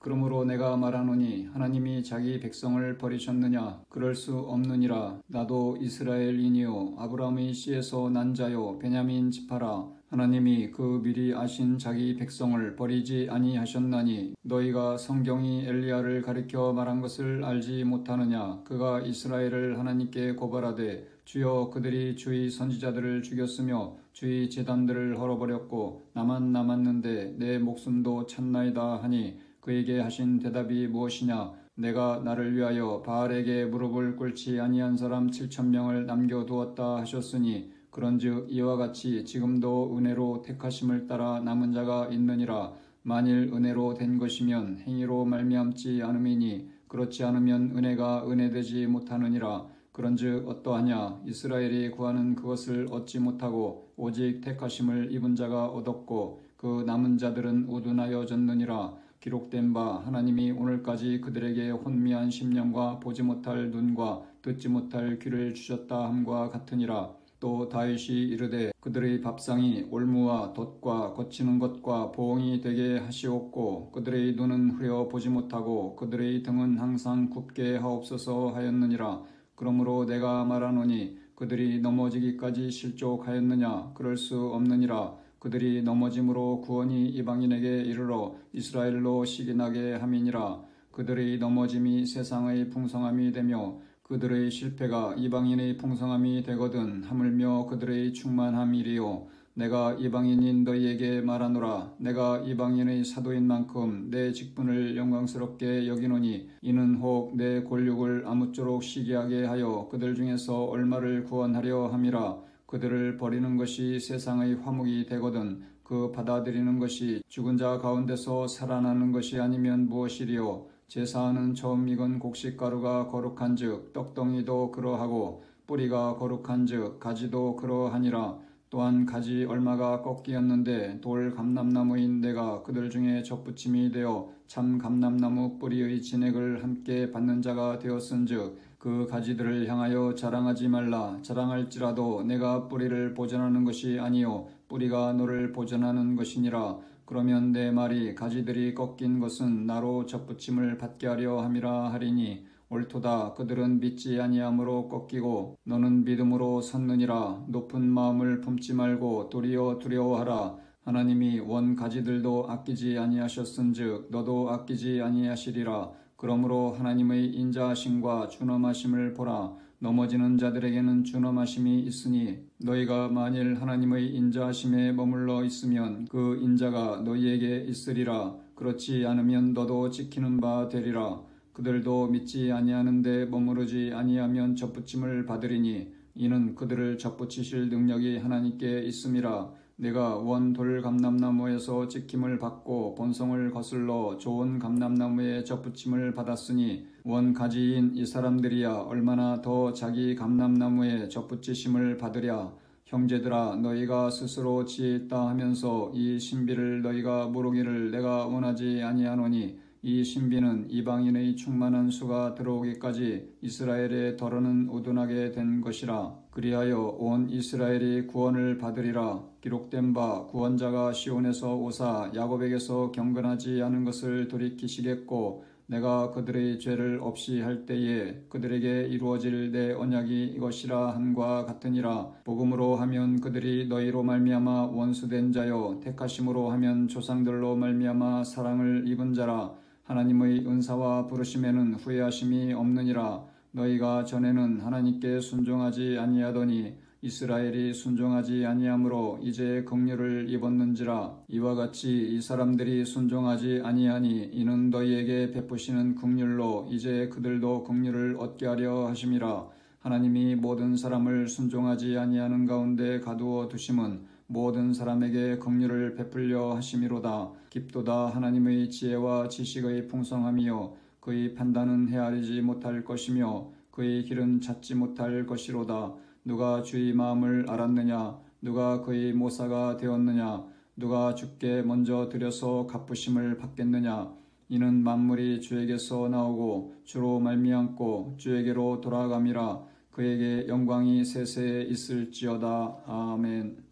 Speaker 1: 그러므로 내가 말하노니 하나님이 자기 백성을 버리셨느냐? 그럴 수 없느니라. 나도 이스라엘인이요 아브라함의 씨에서 난 자요 베냐민 지파라. 하나님이 그 미리 아신 자기 백성을 버리지 아니하셨나니 너희가 성경이 엘리야를 가리켜 말한 것을 알지 못하느냐? 그가 이스라엘을 하나님께 고발하되 주여 그들이 주의 선지자들을 죽였으며 주의 제단들을 헐어버렸고 나만 남았는데 내 목숨도 찾나이다 하니 그에게 하신 대답이 무엇이냐? 내가 나를 위하여 바알에게 무릎을 꿇지 아니한 사람 7,000명을 남겨두었다 하셨으니 그런즉 이와 같이 지금도 은혜로 택하심을 따라 남은 자가 있느니라. 만일 은혜로 된 것이면 행위로 말미암지 않음이니 그렇지 않으면 은혜가 은혜되지 못하느니라. 그런즉 어떠하냐? 이스라엘이 구하는 그것을 얻지 못하고 오직 택하심을 입은 자가 얻었고 그 남은 자들은 우둔하여졌느니라. 기록된 바 하나님이 오늘까지 그들에게 혼미한 심령과 보지 못할 눈과 듣지 못할 귀를 주셨다 함과 같으니라. 또 다윗이 이르되 그들의 밥상이 올무와 돛과 거치는 것과 보응이 되게 하시옵고 그들의 눈은 흐려 보지 못하고 그들의 등은 항상 굽게 하옵소서 하였느니라. 그러므로 내가 말하노니 그들이 넘어지기까지 실족하였느냐? 그럴 수 없느니라. 그들이 넘어짐으로 구원이 이방인에게 이르러 이스라엘로 시기나게 함이니라. 그들의 넘어짐이 세상의 풍성함이 되며 그들의 실패가 이방인의 풍성함이 되거든 하물며 그들의 충만함이리요. 내가 이방인인 너희에게 말하노라. 내가 이방인의 사도인 만큼 내 직분을 영광스럽게 여기노니 이는 혹 내 권력을 아무쪼록 시기하게 하여 그들 중에서 얼마를 구원하려 함이라. 그들을 버리는 것이 세상의 화목이 되거든 그 받아들이는 것이 죽은 자 가운데서 살아나는 것이 아니면 무엇이리요. 제사하는 처음 익은 곡식가루가 거룩한즉 떡덩이도 그러하고 뿌리가 거룩한즉 가지도 그러하니라. 또한 가지 얼마가 꺾이었는데 돌 감람나무인 내가 그들 중에 접붙임이 되어 참 감람나무 뿌리의 진액을 함께 받는 자가 되었은즉 그 가지들을 향하여 자랑하지 말라. 자랑할지라도 내가 뿌리를 보존하는 것이 아니요 뿌리가 너를 보존하는 것이니라. 그러면 내 말이 가지들이 꺾인 것은 나로 접붙임을 받게 하려 함이라 하리니 옳도다. 그들은 믿지 아니함으로 꺾이고 너는 믿음으로 섰느니라. 높은 마음을 품지 말고 도리어 두려워하라. 하나님이 원 가지들도 아끼지 아니하셨은즉 너도 아끼지 아니하시리라. 그러므로 하나님의 인자하심과 준엄하심을 보라. 넘어지는 자들에게는 준엄하심이 있으니 너희가 만일 하나님의 인자하심에 머물러 있으면 그 인자가 너희에게 있으리라. 그렇지 않으면 너도 지키는 바 되리라. 그들도 믿지 아니하는데 머무르지 아니하면 접붙임을 받으리니 이는 그들을 접붙이실 능력이 하나님께 있음이라. 내가 원 돌 감람나무에서 지킴을 받고 본성을 거슬러 좋은 감람나무에 접붙임을 받았으니 원 가지인 이 사람들이야 얼마나 더 자기 감람나무에 접붙이심을 받으랴. 형제들아 너희가 스스로 지혜 있다 하면서 이 신비를 너희가 모르기를 내가 원하지 아니하노니 이 신비는 이방인의 충만한 수가 들어오기까지 이스라엘에 덜어는 우둔하게 된 것이라. 그리하여 온 이스라엘이 구원을 받으리라. 기록된 바 구원자가 시온에서 오사 야곱에게서 경건하지 않은 것을 돌이키시겠고 내가 그들의 죄를 없이 할 때에 그들에게 이루어질 내 언약이 이것이라 함과 같으니라. 복음으로 하면 그들이 너희로 말미암아 원수된 자요 택하심으로 하면 조상들로 말미암아 사랑을 입은 자라. 하나님의 은사와 부르심에는 후회하심이 없느니라. 너희가 전에는 하나님께 순종하지 아니하더니 이스라엘이 순종하지 아니하므로 이제 긍휼을 입었는지라. 이와 같이 이 사람들이 순종하지 아니하니 이는 너희에게 베푸시는 긍휼로 이제 그들도 긍휼을 얻게 하려 하심이라. 하나님이 모든 사람을 순종하지 아니하는 가운데 가두어 두심은 모든 사람에게 긍휼을 베풀려 하심이로다. 깊도다. 하나님의 지혜와 지식의 풍성함이요 그의 판단은 헤아리지 못할 것이며 그의 길은 찾지 못할 것이로다. 누가 주의 마음을 알았느냐? 누가 그의 모사가 되었느냐? 누가 주께 먼저 드려서 갚으심을 받겠느냐? 이는 만물이 주에게서 나오고 주로 말미암고 주에게로 돌아감이라. 그에게 영광이 세세에 있을지어다. 아멘.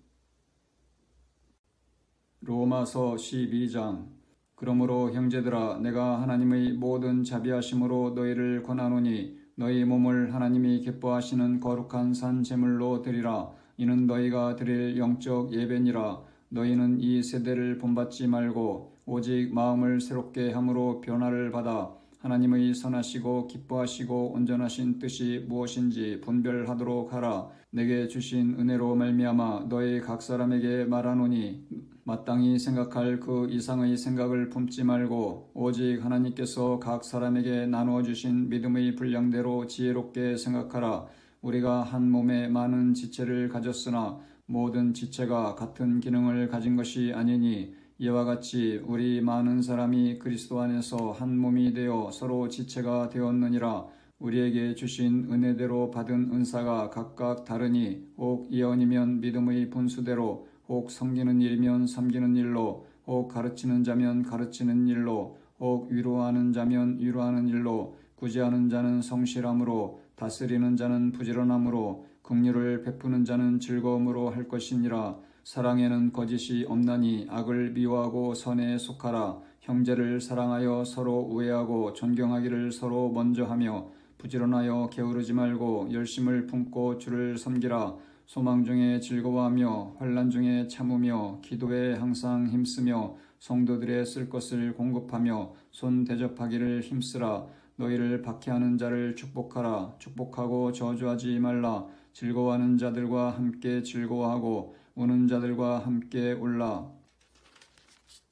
Speaker 1: 로마서 12장. 그러므로 형제들아 내가 하나님의 모든 자비하심으로 너희를 권하노니 너희 몸을 하나님이 기뻐하시는 거룩한 산 제물로 드리라. 이는 너희가 드릴 영적 예배니라. 너희는 이 세대를 본받지 말고 오직 마음을 새롭게 함으로 변화를 받아 하나님의 선하시고 기뻐하시고 온전하신 뜻이 무엇인지 분별하도록 하라. 내게 주신 은혜로 말미암아 너희 각 사람에게 말하노니 마땅히 생각할 그 이상의 생각을 품지 말고 오직 하나님께서 각 사람에게 나누어 주신 믿음의 분량대로 지혜롭게 생각하라. 우리가 한 몸에 많은 지체를 가졌으나 모든 지체가 같은 기능을 가진 것이 아니니 이와 같이 우리 많은 사람이 그리스도 안에서 한 몸이 되어 서로 지체가 되었느니라. 우리에게 주신 은혜대로 받은 은사가 각각 다르니 혹 예언이면 믿음의 분수대로 혹 섬기는 일이면 섬기는 일로 혹 가르치는 자면 가르치는 일로 혹 위로하는 자면 위로하는 일로 구제하는 자는 성실함으로 다스리는 자는 부지런함으로 긍휼을 베푸는 자는 즐거움으로 할 것이니라. 사랑에는 거짓이 없나니 악을 미워하고 선에 속하라. 형제를 사랑하여 서로 우애하고 존경하기를 서로 먼저 하며 부지런하여 게으르지 말고 열심을 품고 주를 섬기라. 소망 중에 즐거워하며 환난 중에 참으며 기도에 항상 힘쓰며 성도들의 쓸 것을 공급하며 손 대접하기를 힘쓰라. 너희를 박해하는 자를 축복하라. 축복하고 저주하지 말라. 즐거워하는 자들과 함께 즐거워하고 오는 자들과 함께 올라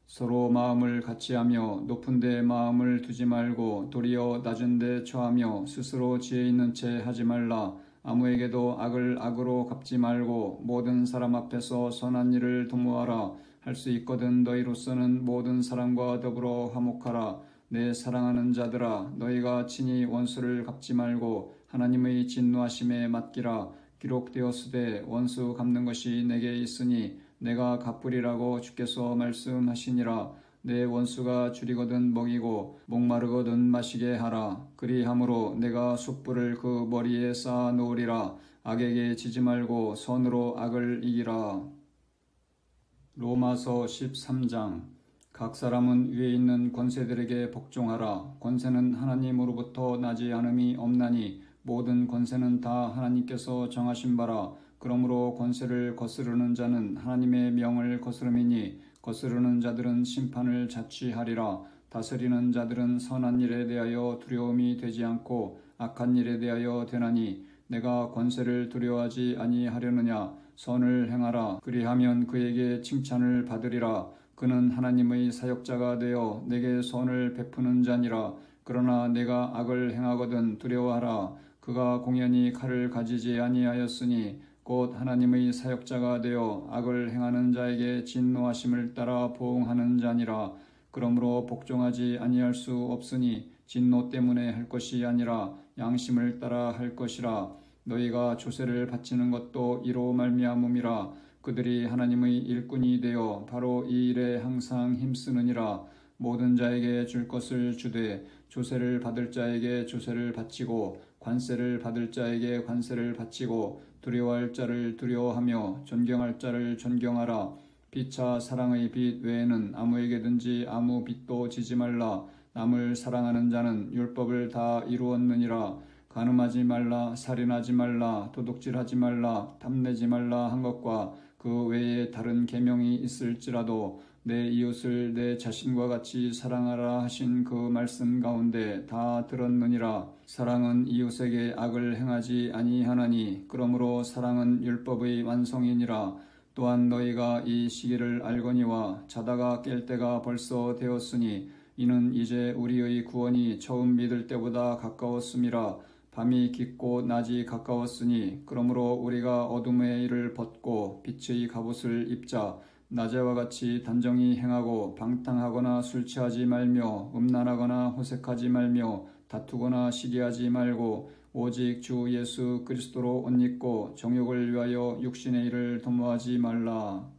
Speaker 1: 서로 마음을 같이하며 높은 데 마음을 두지 말고 도리어 낮은 데 처하며 스스로 지혜 있는 채 하지 말라. 아무에게도 악을 악으로 갚지 말고 모든 사람 앞에서 선한 일을 도모하라. 할 수 있거든 너희로서는 모든 사람과 더불어 화목하라. 내 사랑하는 자들아, 너희가 친히 원수를 갚지 말고 하나님의 진노하심에 맡기라. 기록되었으되 원수 갚는 것이 내게 있으니 내가 갚으리라고 주께서 말씀하시니라. 내 원수가 줄이거든 먹이고 목마르거든 마시게 하라. 그리함으로 내가 숯불을 그 머리에 쌓아 놓으리라. 악에게 지지 말고 선으로 악을 이기라. 로마서 13장. 각 사람은 위에 있는 권세들에게 복종하라. 권세는 하나님으로부터 나지 않음이 없나니 모든 권세는 다 하나님께서 정하신 바라. 그러므로 권세를 거스르는 자는 하나님의 명을 거스름이니 거스르는 자들은 심판을 자취하리라. 다스리는 자들은 선한 일에 대하여 두려움이 되지 않고 악한 일에 대하여 되나니 내가 권세를 두려워하지 아니하려느냐. 선을 행하라. 그리하면 그에게 칭찬을 받으리라. 그는 하나님의 사역자가 되어 내게 선을 베푸는 자니라. 그러나 내가 악을 행하거든 두려워하라. 그가 공연히 칼을 가지지 아니하였으니 곧 하나님의 사역자가 되어 악을 행하는 자에게 진노하심을 따라 보응하는 자니라. 그러므로 복종하지 아니할 수 없으니 진노 때문에 할 것이 아니라 양심을 따라 할 것이라. 너희가 조세를 바치는 것도 이로 말미암음이라. 그들이 하나님의 일꾼이 되어 바로 이 일에 항상 힘쓰느니라. 모든 자에게 줄 것을 주되 조세를 받을 자에게 조세를 바치고 관세를 받을 자에게 관세를 바치고 두려워할 자를 두려워하며 존경할 자를 존경하라. 피차 사랑의 빚 외에는 아무에게든지 아무 빚도 지지 말라. 남을 사랑하는 자는 율법을 다 이루었느니라. 간음하지 말라, 살인하지 말라, 도둑질하지 말라, 탐내지 말라 한 것과 그 외에 다른 계명이 있을지라도 내 이웃을 내 자신과 같이 사랑하라 하신 그 말씀 가운데 다 들었느니라. 사랑은 이웃에게 악을 행하지 아니하나니 그러므로 사랑은 율법의 완성이니라. 또한 너희가 이 시기를 알거니와 자다가 깰 때가 벌써 되었으니 이는 이제 우리의 구원이 처음 믿을 때보다 가까웠음이라. 밤이 깊고 낮이 가까웠으니 그러므로 우리가 어둠의 일을 벗고 빛의 갑옷을 입자. 낮에와 같이 단정히 행하고 방탕하거나 술 취하지 말며 음란하거나 호색하지 말며 다투거나 시기하지 말고 오직 주 예수 그리스도로 옷 입고 정욕을 위하여 육신의 일을 도모하지 말라.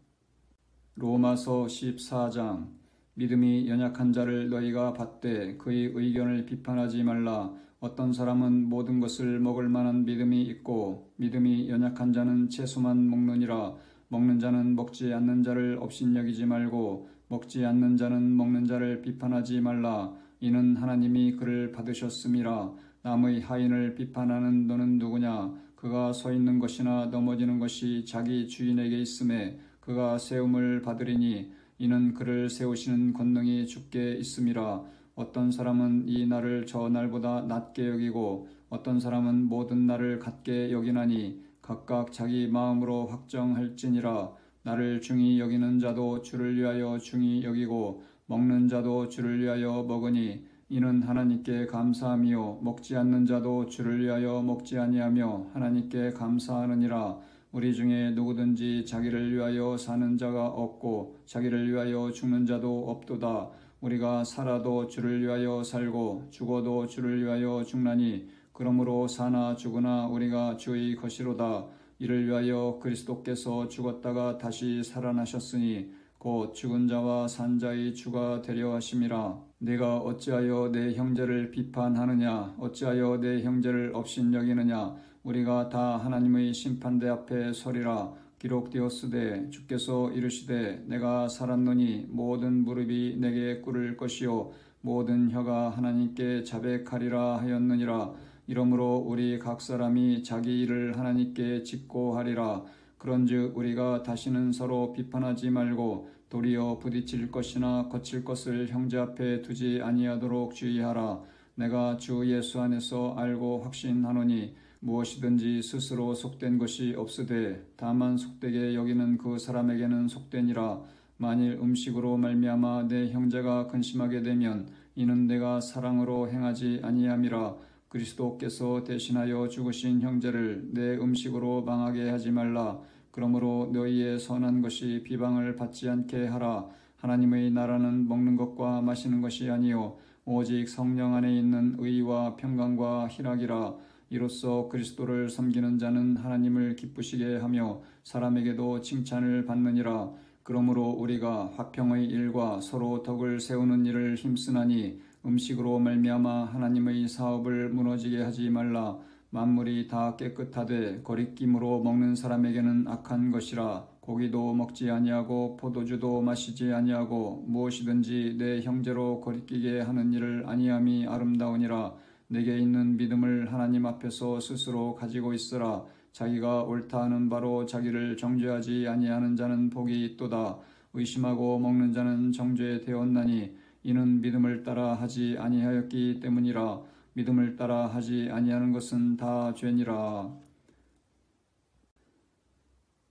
Speaker 1: 로마서 14장. 믿음이 연약한 자를 너희가 받되 그의 의견을 비판하지 말라. 어떤 사람은 모든 것을 먹을 만한 믿음이 있고 믿음이 연약한 자는 채소만 먹느니라. 먹는 자는 먹지 않는 자를 업신여기지 말고 먹지 않는 자는 먹는 자를 비판하지 말라. 이는 하나님이 그를 받으셨음이라. 남의 하인을 비판하는 너는 누구냐. 그가 서 있는 것이나 넘어지는 것이 자기 주인에게 있음에 그가 세움을 받으리니 이는 그를 세우시는 권능이 주께 있음이라. 어떤 사람은 이 날을 저 날보다 낮게 여기고 어떤 사람은 모든 날을 같게 여기나니 각각 자기 마음으로 확정할지니라. 나를 중히 여기는 자도 주를 위하여 중히 여기고 먹는 자도 주를 위하여 먹으니 이는 하나님께 감사함이요 먹지 않는 자도 주를 위하여 먹지 아니하며 하나님께 감사하느니라. 우리 중에 누구든지 자기를 위하여 사는 자가 없고 자기를 위하여 죽는 자도 없도다. 우리가 살아도 주를 위하여 살고 죽어도 주를 위하여 죽나니 그러므로 사나 죽으나 우리가 주의 것이로다. 이를 위하여 그리스도께서 죽었다가 다시 살아나셨으니 곧 죽은 자와 산 자의 주가 되려 하심이라. 내가 어찌하여 내 형제를 비판하느냐. 어찌하여 내 형제를 업신여기느냐. 우리가 다 하나님의 심판대 앞에 서리라. 기록되었으되 주께서 이르시되 내가 살았노니 모든 무릎이 내게 꿇을 것이요 모든 혀가 하나님께 자백하리라 하였느니라. 이러므로 우리 각 사람이 자기 일을 하나님께 짓고 하리라. 그런즉 우리가 다시는 서로 비판하지 말고 도리어 부딪힐 것이나 거칠 것을 형제 앞에 두지 아니하도록 주의하라. 내가 주 예수 안에서 알고 확신하노니 무엇이든지 스스로 속된 것이 없으되 다만 속되게 여기는 그 사람에게는 속되니라. 만일 음식으로 말미암아 내 형제가 근심하게 되면 이는 내가 사랑으로 행하지 아니함이라. 그리스도께서 대신하여 죽으신 형제를 내 음식으로 망하게 하지 말라. 그러므로 너희의 선한 것이 비방을 받지 않게 하라. 하나님의 나라는 먹는 것과 마시는 것이 아니요 오직 성령 안에 있는 의와 평강과 희락이라. 이로써 그리스도를 섬기는 자는 하나님을 기쁘시게 하며 사람에게도 칭찬을 받느니라. 그러므로 우리가 화평의 일과 서로 덕을 세우는 일을 힘쓰나니 음식으로 말미암아 하나님의 사업을 무너지게 하지 말라. 만물이 다 깨끗하되 거리낌으로 먹는 사람에게는 악한 것이라. 고기도 먹지 아니하고 포도주도 마시지 아니하고 무엇이든지 내 형제로 거리끼게 하는 일을 아니함이 아름다우니라. 내게 있는 믿음을 하나님 앞에서 스스로 가지고 있으라. 자기가 옳다 하는 바로 자기를 정죄하지 아니하는 자는 복이 있도다. 의심하고 먹는 자는 정죄되었나니 이는 믿음을 따라 하지 아니하였기 때문이라. 믿음을 따라 하지 아니하는 것은 다 죄니라.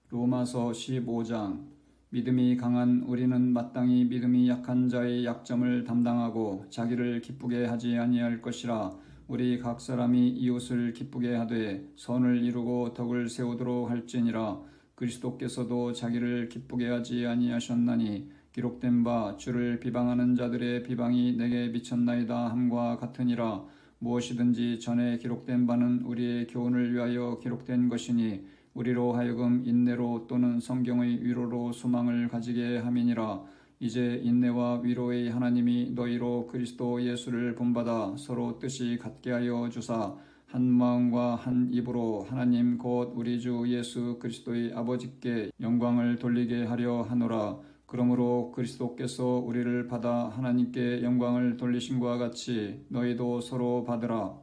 Speaker 1: 로마서 15장. 믿음이 강한 우리는 마땅히 믿음이 약한 자의 약점을 담당하고 자기를 기쁘게 하지 아니할 것이라. 우리 각 사람이 이웃을 기쁘게 하되 선을 이루고 덕을 세우도록 할지니라. 그리스도께서도 자기를 기쁘게 하지 아니하셨나니 기록된 바 주를 비방하는 자들의 비방이 내게 미쳤나이다 함과 같으니라. 무엇이든지 전에 기록된 바는 우리의 교훈을 위하여 기록된 것이니 우리로 하여금 인내로 또는 성경의 위로로 소망을 가지게 함이니라. 이제 인내와 위로의 하나님이 너희로 그리스도 예수를 본받아 서로 뜻이 같게 하여 주사 한 마음과 한 입으로 하나님 곧 우리 주 예수 그리스도의 아버지께 영광을 돌리게 하려 하노라. 그러므로 그리스도께서 우리를 받아 하나님께 영광을 돌리심과 같이 너희도 서로 받으라.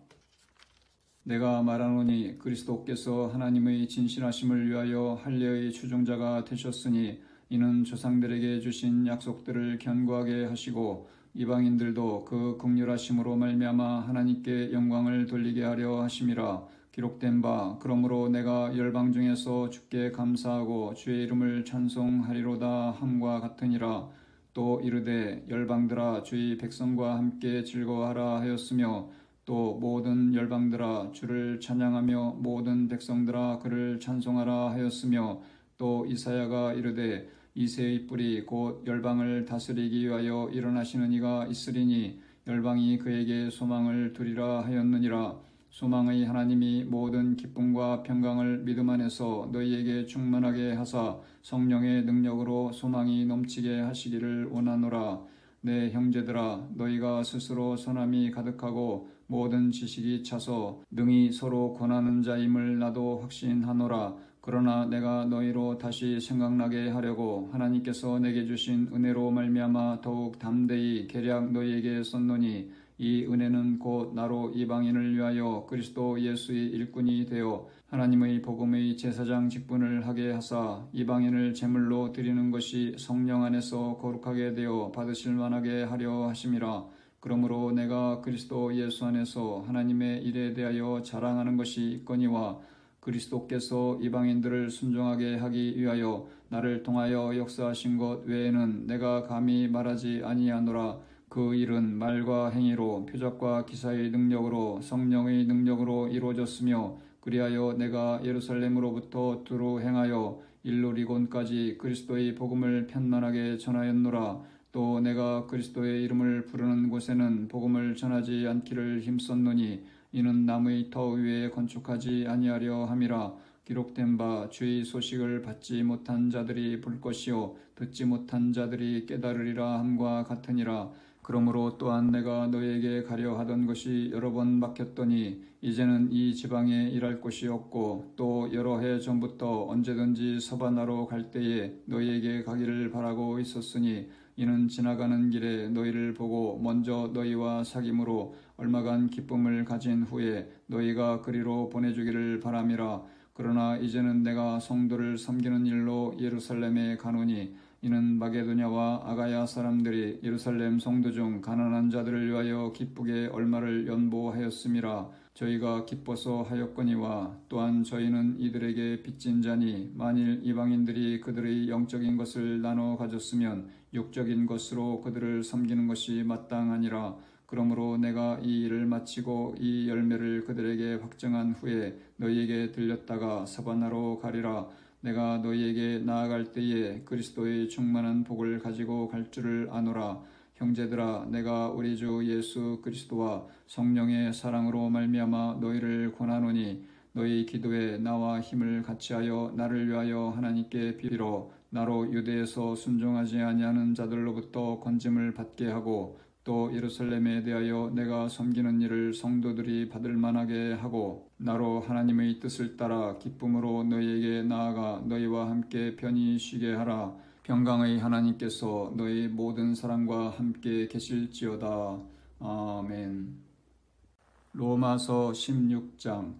Speaker 1: 내가 말하노니 그리스도께서 하나님의 진실하심을 위하여 할례의 추종자가 되셨으니 이는 조상들에게 주신 약속들을 견고하게 하시고 이방인들도 그 긍휼하심으로 말미암아 하나님께 영광을 돌리게 하려 하심이라. 기록된 바 그러므로 내가 열방 중에서 주께 감사하고 주의 이름을 찬송하리로다 함과 같으니라. 또 이르되 열방들아 주의 백성과 함께 즐거워하라 하였으며 또 모든 열방들아 주를 찬양하며 모든 백성들아 그를 찬송하라 하였으며 또 이사야가 이르되 이새의 뿔이 곧 열방을 다스리기 위하여 일어나시는 이가 있으리니 열방이 그에게 소망을 두리라 하였느니라. 소망의 하나님이 모든 기쁨과 평강을 믿음 안에서 너희에게 충만하게 하사 성령의 능력으로 소망이 넘치게 하시기를 원하노라. 내 형제들아 너희가 스스로 선함이 가득하고 모든 지식이 차서 능히 서로 권하는 자임을 나도 확신하노라. 그러나 내가 너희로 다시 생각나게 하려고 하나님께서 내게 주신 은혜로 말미암아 더욱 담대히 계략 너희에게 썼노니 이 은혜는 곧 나로 이방인을 위하여 그리스도 예수의 일꾼이 되어 하나님의 복음의 제사장 직분을 하게 하사 이방인을 제물로 드리는 것이 성령 안에서 거룩하게 되어 받으실 만하게 하려 하심이라. 그러므로 내가 그리스도 예수 안에서 하나님의 일에 대하여 자랑하는 것이 있거니와 그리스도께서 이방인들을 순종하게 하기 위하여 나를 통하여 역사하신 것 외에는 내가 감히 말하지 아니하노라. 그 일은 말과 행위로 표적과 기사의 능력으로 성령의 능력으로 이루어졌으며 그리하여 내가 예루살렘으로부터 두루 행하여 일루리곤까지 그리스도의 복음을 편만하게 전하였노라. 또 내가 그리스도의 이름을 부르는 곳에는 복음을 전하지 않기를 힘썼노니 이는 남의 터 위에 건축하지 아니하려 함이라. 기록된 바 주의 소식을 받지 못한 자들이 볼 것이요 듣지 못한 자들이 깨달으리라 함과 같으니라. 그러므로 또한 내가 너희에게 가려 하던 것이 여러 번 막혔더니 이제는 이 지방에 일할 곳이 없고 또 여러 해 전부터 언제든지 서바나로 갈 때에 너희에게 가기를 바라고 있었으니 이는 지나가는 길에 너희를 보고 먼저 너희와 사귐으로 얼마간 기쁨을 가진 후에 너희가 그리로 보내주기를 바람이라. 그러나 이제는 내가 성도를 섬기는 일로 예루살렘에 가노니 이는 마게도냐와 아가야 사람들이 예루살렘 성도 중 가난한 자들을 위하여 기쁘게 얼마를 연보하였음이라. 저희가 기뻐서 하였거니와 또한 저희는 이들에게 빚진 자니 만일 이방인들이 그들의 영적인 것을 나눠 가졌으면 육적인 것으로 그들을 섬기는 것이 마땅하니라. 그러므로 내가 이 일을 마치고 이 열매를 그들에게 확정한 후에 너희에게 들렸다가 사바나로 가리라. 내가 너희에게 나아갈 때에 그리스도의 충만한 복을 가지고 갈 줄을 아노라. 형제들아, 내가 우리 주 예수 그리스도와 성령의 사랑으로 말미암아 너희를 권하노니 너희 기도에 나와 힘을 같이하여 나를 위하여 하나님께 빌어 나로 유대에서 순종하지 아니하는 자들로부터 건짐을 받게 하고 또 예루살렘에 대하여 내가 섬기는 일을 성도들이 받을 만하게 하고 나로 하나님의 뜻을 따라 기쁨으로 너희에게 나아가 너희와 함께 편히 쉬게 하라. 평강의 하나님께서 너희 모든 사람과 함께 계실지어다. 아멘. 로마서 16장.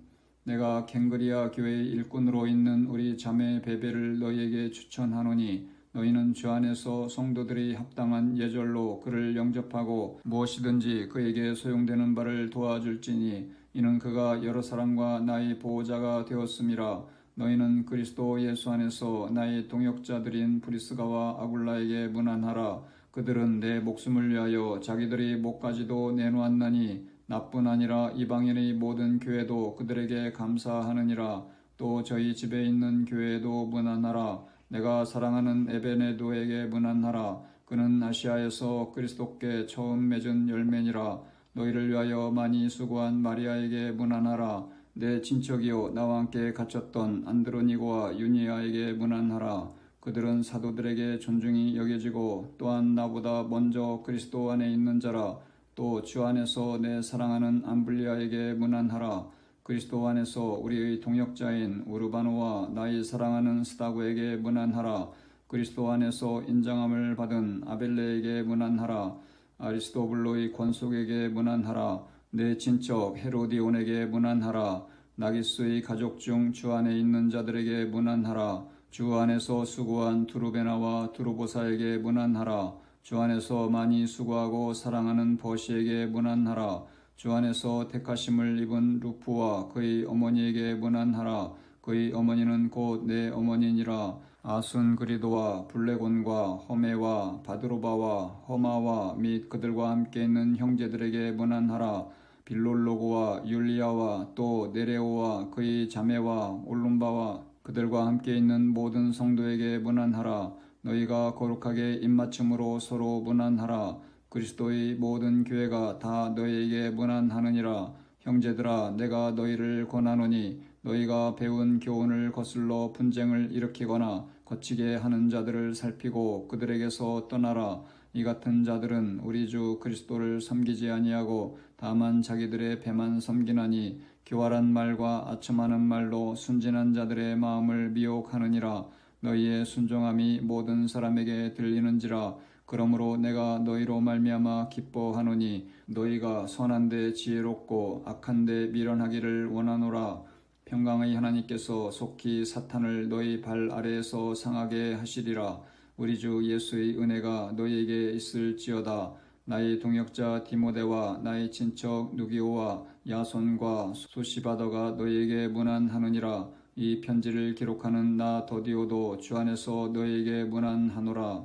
Speaker 1: 내가 ken그리아 교회의 일꾼으로 있는 우리 자매 베베를 너희에게 추천하노니 너희는 주 안에서 성도들이 합당한 예절로 그를 영접하고 무엇이든지 그에게 소용되는 바를 도와줄지니 이는 그가 여러 사람과 나의 보호자가 되었음이라. 너희는 그리스도 예수 안에서 나의 동역자들인 브리스가와 아굴라에게 문안하라. 그들은 내 목숨을 위하여 자기들의 목까지도 내놓았나니 나뿐 아니라 이방인의 모든 교회도 그들에게 감사하느니라. 또 저희 집에 있는 교회에도 문안하라. 내가 사랑하는 에베네도에게 문안하라. 그는 아시아에서 그리스도께 처음 맺은 열매니라. 너희를 위하여 많이 수고한 마리아에게 문안하라. 내 친척이요 나와 함께 갇혔던 안드로니고와 유니아에게 문안하라. 그들은 사도들에게 존중이 여겨지고 또한 나보다 먼저 그리스도 안에 있는 자라. 또 주 안에서 내 사랑하는 암블리아에게 문안하라. 그리스도 안에서 우리의 동역자인 우르바노와 나의 사랑하는 스다고에게 문안하라. 그리스도 안에서 인정함을 받은 아벨레에게 문안하라. 아리스토블로의 권속에게 문안하라. 내 친척 헤로디온에게 문안하라. 나기스의 가족 중 주 안에 있는 자들에게 문안하라. 주 안에서 수고한 두루베나와 두루보사에게 문안하라. 주 안에서 많이 수고하고 사랑하는 버시에게 문안하라. 주 안에서 택하심을 입은 루프와 그의 어머니에게 문안하라. 그의 어머니는 곧 내 어머니니라. 아순그리도와 블레곤과 허메와 바드로바와 허마와 및 그들과 함께 있는 형제들에게 문안하라. 빌롤로고와 율리아와 또 네레오와 그의 자매와 올룸바와 그들과 함께 있는 모든 성도에게 문안하라. 너희가 거룩하게 입맞춤으로 서로 문안하라. 그리스도의 모든 교회가 다 너희에게 문안하느니라. 형제들아, 내가 너희를 권하노니 너희가 배운 교훈을 거슬러 분쟁을 일으키거나 거치게 하는 자들을 살피고 그들에게서 떠나라. 이 같은 자들은 우리 주 그리스도를 섬기지 아니하고 다만 자기들의 배만 섬기나니 교활한 말과 아첨하는 말로 순진한 자들의 마음을 미혹하느니라. 너희의 순종함이 모든 사람에게 들리는지라. 그러므로 내가 너희로 말미암아 기뻐하노니 너희가 선한데 지혜롭고 악한데 미련하기를 원하노라. 평강의 하나님께서 속히 사탄을 너희 발 아래에서 상하게 하시리라. 우리 주 예수의 은혜가 너희에게 있을지어다. 나의 동역자 디모데와 나의 친척 누기오와 야손과 소시바더가 너희에게 문안하느니라. 이 편지를 기록하는 나 더디오도 주 안에서 너희에게 문안하노라.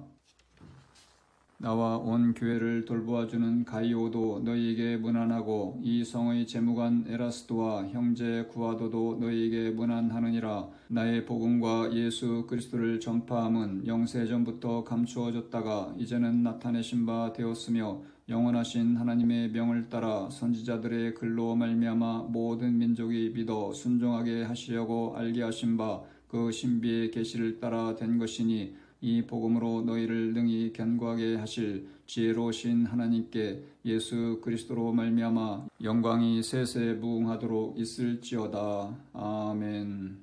Speaker 1: 나와 온 교회를 돌보아주는 가이오도 너희에게 문안하고 이 성의 재무관 에라스도와 형제 구아도도 너희에게 문안하느니라. 나의 복음과 예수 그리스도를 전파함은 영세전부터 감추어졌다가 이제는 나타내신 바 되었으며 영원하신 하나님의 명을 따라 선지자들의 글로 말미암아 모든 민족이 믿어 순종하게 하시려고 알게 하신 바 그 신비의 계시를 따라 된 것이니 이 복음으로 너희를 능히 견고하게 하실 지혜로우신 하나님께 예수 그리스도로 말미암아 영광이 세세 무궁하도록 있을지어다. 아멘.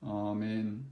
Speaker 1: 아멘.